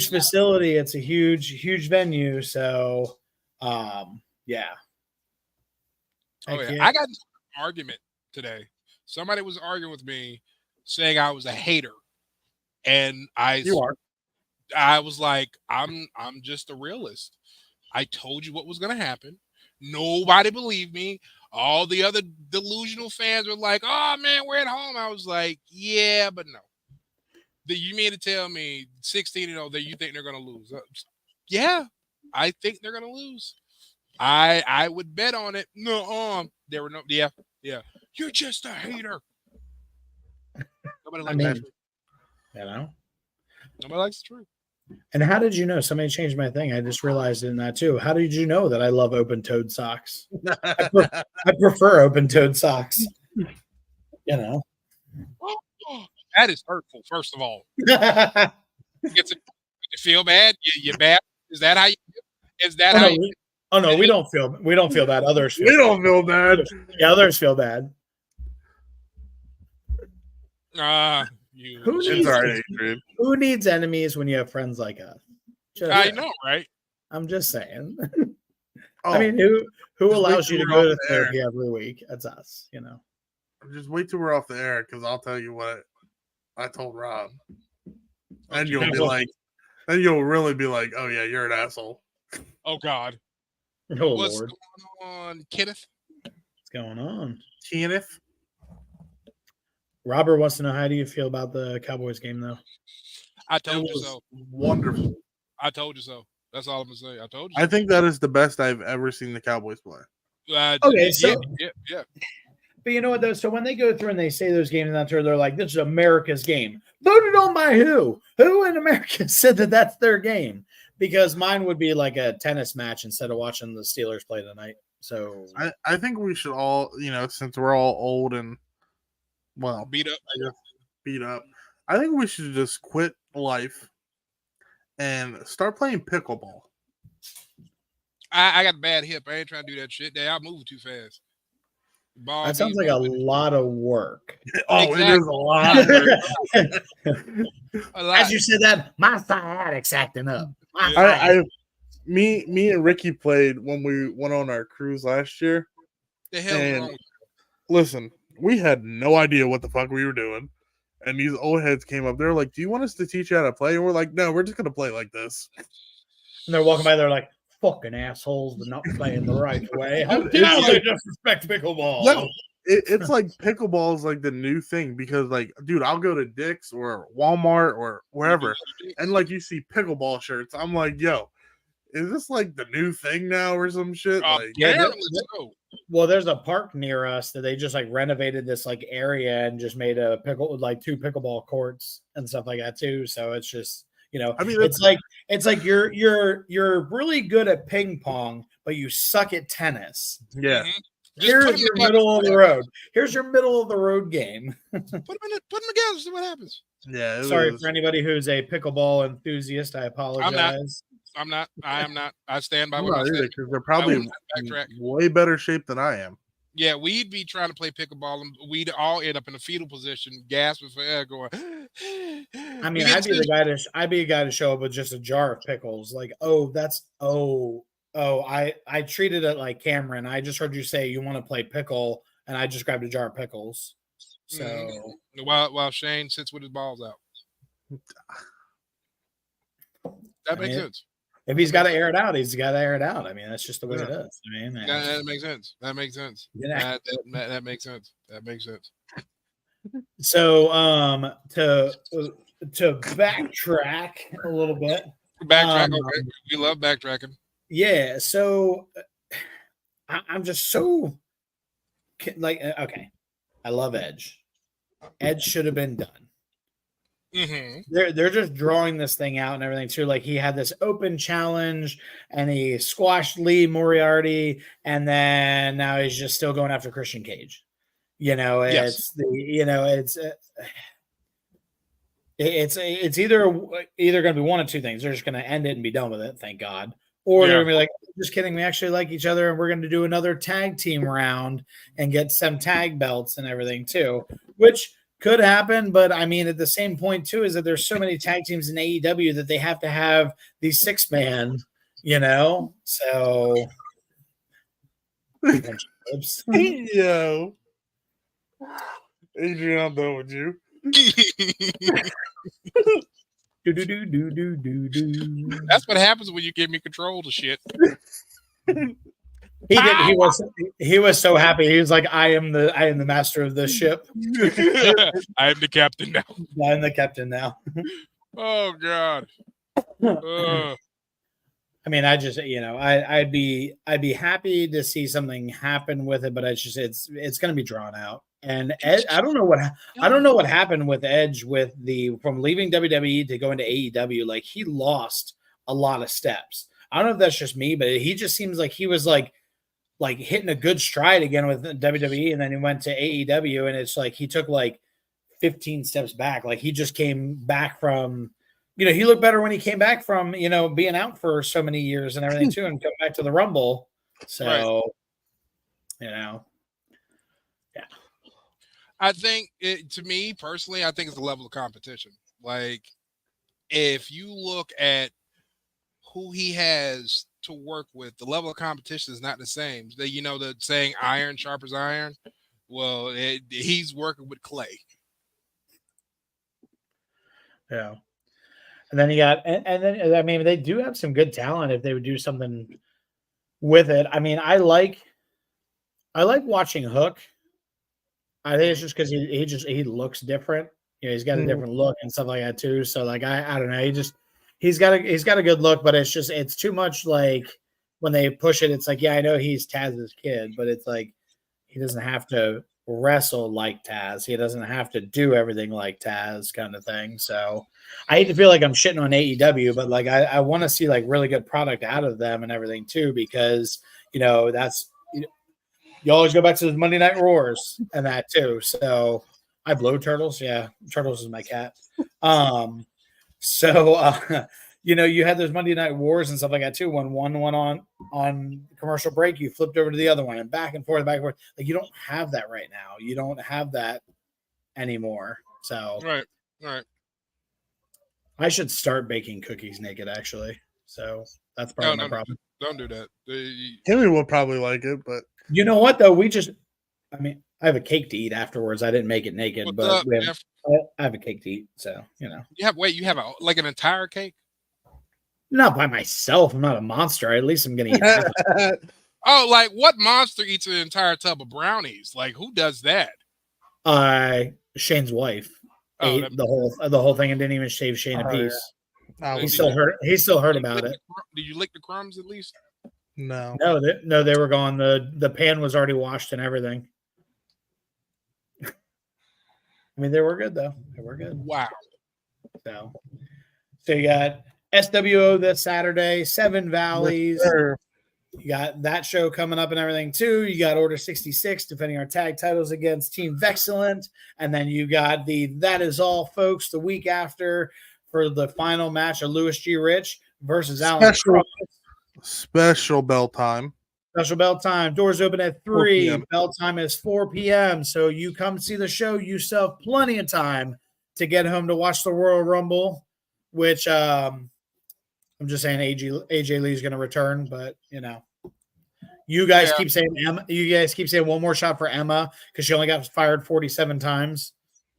Speaker 4: facility. It's a huge venue. So, yeah.
Speaker 3: Oh
Speaker 4: Heck
Speaker 3: yeah.
Speaker 4: yeah.
Speaker 3: I got into an argument today. Somebody was arguing with me, saying I was a hater, and
Speaker 2: You are.
Speaker 3: I was like, I'm just a realist. I told you what was gonna happen. Nobody believed me. All the other delusional fans were like, "Oh man, we're at home." I was like, "Yeah, but no." You mean to tell me 16-0 that you think they're gonna lose? Yeah, I think they're gonna lose. I would bet on it. No, there were no. Yeah. You're just a hater. Nobody
Speaker 4: I
Speaker 3: likes
Speaker 4: mean,
Speaker 3: the truth.
Speaker 4: you know.
Speaker 3: Nobody likes the truth.
Speaker 4: And how did you know? Somebody changed my thing. I just realized in that too. How did you know that I love open-toed socks? I prefer open-toed socks. You know.
Speaker 3: That is hurtful. First of all, you feel bad. You bad. Is that how you? Is that how?
Speaker 4: We don't feel bad. Others feel.
Speaker 2: We don't feel bad.
Speaker 4: Yeah, others feel bad.
Speaker 3: You.
Speaker 4: Who
Speaker 2: It's
Speaker 4: needs,
Speaker 2: all right, Adrian.
Speaker 4: who needs enemies when you have friends like us?
Speaker 3: I know, right?
Speaker 4: I'm just saying.
Speaker 2: Oh,
Speaker 4: I mean, who
Speaker 2: Just
Speaker 4: allows
Speaker 2: wait
Speaker 4: you to
Speaker 2: till
Speaker 4: go
Speaker 2: we're
Speaker 4: to
Speaker 2: off the air.
Speaker 4: therapy every week? That's us, you know.
Speaker 2: just wait till we're off the air because I'll tell you what I told Rob. And you'll be like, then you'll really be like, oh yeah, you're an asshole.
Speaker 3: Oh God.
Speaker 4: Oh
Speaker 3: What's
Speaker 4: Lord,
Speaker 3: going on, Kenneth?
Speaker 4: what's going on?
Speaker 2: Kenneth?
Speaker 4: Robert wants to know, how do you feel about the Cowboys game, though?
Speaker 3: I
Speaker 2: It
Speaker 3: told you
Speaker 2: was
Speaker 3: so.
Speaker 2: wonderful.
Speaker 3: I told you so. That's all I'm gonna say. I told you.
Speaker 2: I think that is the best I've ever seen the Cowboys play.
Speaker 4: Okay, so
Speaker 3: yeah.
Speaker 4: but you know what though? So when they go through and they say those games on tour, they're like, "This is America's game." Voted on by who? Who in America said that that's their game? Because mine would be like a tennis match instead of watching the Steelers play tonight. So
Speaker 2: I think we should all, since we're all old and
Speaker 3: Beat up.
Speaker 2: beat up, I think we should just quit life and start playing pickleball.
Speaker 3: I got a bad hip. I ain't trying to do that shit. I move too fast. Ball
Speaker 4: that sounds
Speaker 3: be
Speaker 4: like a
Speaker 3: moving.
Speaker 4: lot of work.
Speaker 2: Oh,
Speaker 3: Exactly.
Speaker 2: it is a lot.
Speaker 3: A lot.
Speaker 4: As you said that, my sciatic's acting up. My
Speaker 2: I me and Ricky played when we went on our cruise last year.
Speaker 3: the hell is
Speaker 2: and-
Speaker 3: wrong with
Speaker 2: Listen, we had no idea what the fuck we were doing. And these old heads came up. They're like, "Do you want us to teach you how to play?" And we're like, "No, we're just gonna play like this."
Speaker 4: And they're walking by, they're like, "Fucking assholes, they're not playing the right way. How
Speaker 2: Dude,
Speaker 4: dare
Speaker 2: it's
Speaker 4: they
Speaker 2: like-
Speaker 4: disrespect pickleball?"
Speaker 2: No, it's like pickleball is like the new thing because, like, dude, I'll go to Dick's or Walmart or wherever, and like you see pickleball shirts. I'm like, yo, is this like the new thing now or some shit? Like,
Speaker 4: yeah,
Speaker 3: Apparently so.
Speaker 4: Well, there's a park near us that they just like renovated this like area and just made a like 2 pickleball courts and stuff like that too. So it's just,
Speaker 2: I mean,
Speaker 4: it's like you're really good at ping pong, but you suck at tennis.
Speaker 2: yeah,
Speaker 3: Mhm. Just put
Speaker 4: Here's
Speaker 3: 'em
Speaker 4: your
Speaker 3: together,
Speaker 4: middle of
Speaker 3: see
Speaker 4: the
Speaker 3: what
Speaker 4: road. Here's your middle of the road game.
Speaker 3: happens. Put them together. See what happens.
Speaker 2: yeah.
Speaker 4: Sorry for anybody who's a pickleball enthusiast. I apologize.
Speaker 3: I'm not. I am not. I stand by
Speaker 2: I'm
Speaker 3: what I
Speaker 2: not
Speaker 3: said.
Speaker 2: either because they're probably
Speaker 3: I will backtrack.
Speaker 2: in way better shape than I am.
Speaker 3: Yeah, we'd be trying to play pickleball, and we'd all end up in a fetal position, gasping for air, going.
Speaker 4: I mean, I'd be a guy to show up with just a jar of pickles. Like, I treated it like Cameron. I just heard you say you want to play pickle, and I just grabbed a jar of pickles. So
Speaker 3: While Shane sits with his balls out. That makes sense.
Speaker 4: if he's got to air it out, he's got to air it out. I mean, that's just the way it is. I mean,
Speaker 3: That makes sense. That makes sense.
Speaker 4: Yeah.
Speaker 3: That makes sense. That makes sense.
Speaker 4: So to backtrack a little bit.
Speaker 3: Backtrack. Okay. We love backtracking.
Speaker 4: Yeah, so I'm just so like, okay, I love Edge. Edge should have been done.
Speaker 3: Mm-hmm.
Speaker 4: They're just drawing this thing out and everything too. Like he had this open challenge and he squashed Lee Moriarty, and then now he's just still going after Christian Cage. It's it's either going to be one of two things. They're just going to end it and be done with it, thank God. Or they're going to be like, just kidding, we actually like each other and we're going to do another tag team round and get some tag belts and everything too, which could happen. But I mean, at the same point too, is that there's so many tag teams in AEW that they have to have these 6-man, so Oops.
Speaker 2: Yo. Adrian, I'm done with you.
Speaker 3: That's what happens when you give me control to shit.
Speaker 4: He did. He was so happy. He was like, "I am the master of this ship.
Speaker 3: I am the captain now.
Speaker 4: I'm the captain now."
Speaker 3: Oh God.
Speaker 4: I mean, I just I'd be happy to see something happen with it, but it's going to be drawn out. And Ed, I don't know what happened with Edge from leaving WWE to going to AEW. Like he lost a lot of steps. I don't know if that's just me, but he just seems like he was like hitting a good stride again with WWE, and then he went to AEW, and it's like he took like 15 steps back. Like he just came back from, he looked better when he came back from, being out for so many years and everything too, and come back to the Rumble. So, yeah.
Speaker 3: I think to me personally, I think it's the level of competition. Like if you look at who he has to work with, the level of competition is not the same. The saying iron sharpens iron. Well, he's working with clay.
Speaker 4: Yeah. And then you got, and then, I mean, they do have some good talent if they would do something with it. I mean, I like watching Hook. I think it's just because he looks different. He's got a different look and stuff like that too. So like, I don't know. He's got a good look, but it's too much. Like when they push it, it's like, yeah, I know he's Taz's kid, but it's like, he doesn't have to wrestle like Taz. He doesn't have to do everything like Taz kind of thing. So I hate to feel like I'm shitting on AEW, but like I want to see like really good product out of them and everything too, because that's you always go back to the Monday Night Roars and that too. So I blow Turtles. Yeah, Turtles is my cat. You had those Monday Night Wars and stuff like that too. When one went on commercial break, you flipped over to the other one and back and forth. Like you don't have that right now. You don't have that anymore. So
Speaker 3: right.
Speaker 4: I should start baking cookies naked, actually. So that's probably my problem.
Speaker 3: Don't do that.
Speaker 2: Timmy will probably like it, but
Speaker 4: you know what though? I have a cake to eat afterwards. I didn't make it naked, but I have a cake to eat. So
Speaker 3: you have an entire cake?
Speaker 4: Not by myself. I'm not a monster. At least I'm gonna eat half of it.
Speaker 3: Oh, like what monster eats an entire tub of brownies? Like who does that?
Speaker 4: Shane's wife ate the whole thing and didn't even shave Shane a piece.
Speaker 2: Yeah.
Speaker 4: He still heard about it.
Speaker 3: Did you lick the crumbs at least?
Speaker 2: No,
Speaker 4: they were gone. The pan was already washed and everything. I mean, they were good though. They were good.
Speaker 3: Wow.
Speaker 4: So you got SWO this Saturday, Seven Valleys.
Speaker 2: Sure.
Speaker 4: You got that show coming up and everything too. You got Order 66 defending our tag titles against Team Vexcellent. And then you got That Is All, folks, the week after for the final match of Louis G. Rich versus Alan Cross.
Speaker 2: Special bell time.
Speaker 4: Special bell time. Doors open at 3. Bell time is 4 p.m. So you come see the show. You still have plenty of time to get home to watch the Royal Rumble, which I'm just saying AJ Lee's going to return, but you guys keep saying Emma. You guys keep saying one more shot for Emma because she only got fired 47 times.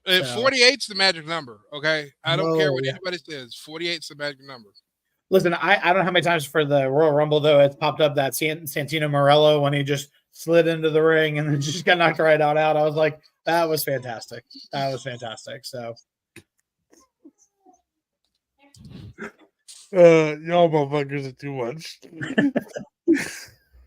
Speaker 3: 48's the magic number. Okay, I don't care what anybody says. 48's the magic number.
Speaker 4: Listen, I don't know how many times for the Royal Rumble though it's popped up that Santino Morello when he just slid into the ring and then just got knocked right out. I was like, that was fantastic. So.
Speaker 2: Y'all motherfuckers are too much.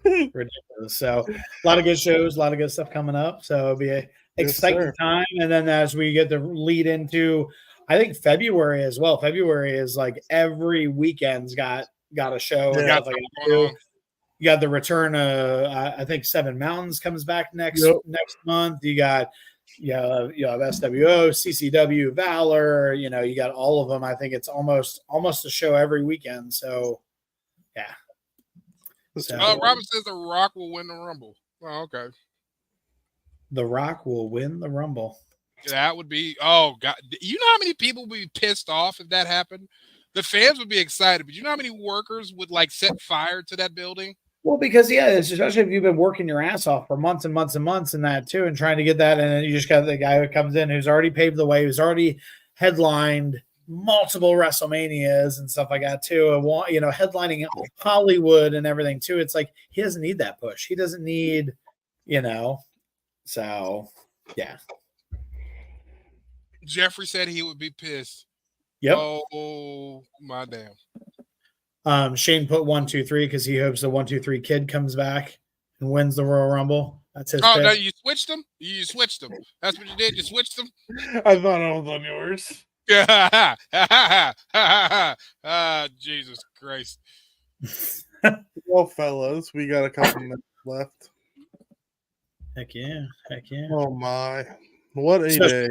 Speaker 4: Ridiculous. So a lot of good shows, a lot of good stuff coming up. So it'll be an exciting time. And then as we get the lead into, I think February as well. February is like every weekend's got a show.
Speaker 3: Yeah.
Speaker 4: You got the return of I think Seven Mountains comes back next month. You have SWO, CCW, Valor. You got all of them. I think it's almost a show every weekend. So, yeah. So,
Speaker 3: Robert says The Rock will win the Rumble. Oh, okay.
Speaker 4: The Rock will win the Rumble.
Speaker 3: That would be. Oh God! You know how many people would be pissed off if that happened? The fans would be excited, but you know how many workers would set fire to that building?
Speaker 4: Well, because especially if you've been working your ass off for months and months and months and that too, and trying to get that, and then you just got the guy who comes in who's already paved the way, who's already headlined multiple WrestleManias and stuff like that too, and headlining Hollywood and everything too. It's like he doesn't need that push. He doesn't need, So, yeah.
Speaker 3: Jeffrey said he would be pissed.
Speaker 4: Yep.
Speaker 3: Oh my damn.
Speaker 4: Shane put 1, 2, 3 because he hopes the 1, 2, 3 kid comes back and wins the Royal Rumble. That's his.
Speaker 3: Oh
Speaker 4: pick.
Speaker 3: no, you switched them. You switched them. That's what you did. You switched them.
Speaker 2: I thought I was on yours.
Speaker 3: Jesus Christ.
Speaker 2: Well, fellas, we got a couple minutes left.
Speaker 4: Heck yeah.
Speaker 2: Oh my, what a day!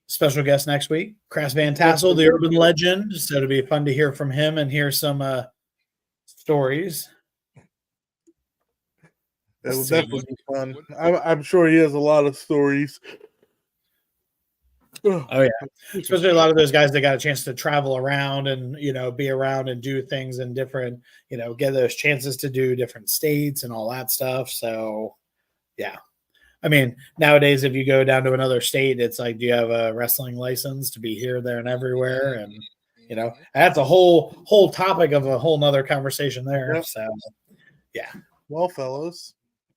Speaker 4: Special guest next week, Crass Van Tassel, the urban legend. So it'll be fun to hear from him and hear some stories.
Speaker 2: It will definitely be fun. I'm sure he has a lot of stories.
Speaker 4: Oh yeah, especially a lot of those guys that got a chance to travel around and be around and do things in different, get those chances to do different states and all that stuff. So yeah. I mean, nowadays, if you go down to another state, it's like, do you have a wrestling license to be here, there, and everywhere? And, that's a whole topic of a whole nother conversation there. Yep. So, yeah.
Speaker 2: Well, fellas,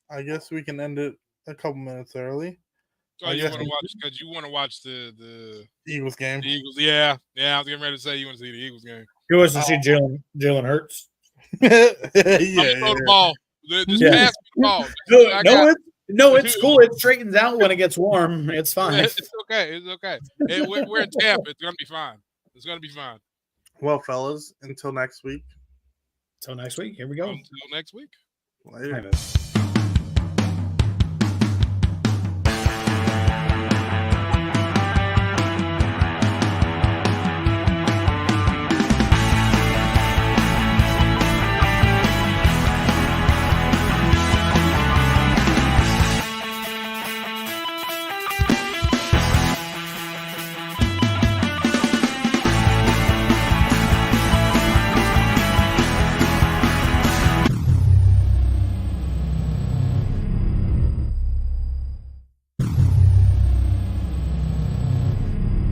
Speaker 2: I guess we can end it a couple minutes early.
Speaker 3: Oh, you want to watch the
Speaker 2: Eagles game?
Speaker 3: The Eagles, yeah. I was getting ready to say you want to see the Eagles game.
Speaker 4: Who wants to see Jalen Hurts?
Speaker 2: Yeah.
Speaker 3: Throw the ball. Just pass the ball.
Speaker 4: It's cool. It straightens out when it gets warm. It's fine.
Speaker 3: It's okay. We're in Tampa. It's gonna be fine.
Speaker 2: Well, fellas, until next week.
Speaker 4: Here we go.
Speaker 3: Until next week.
Speaker 2: Later.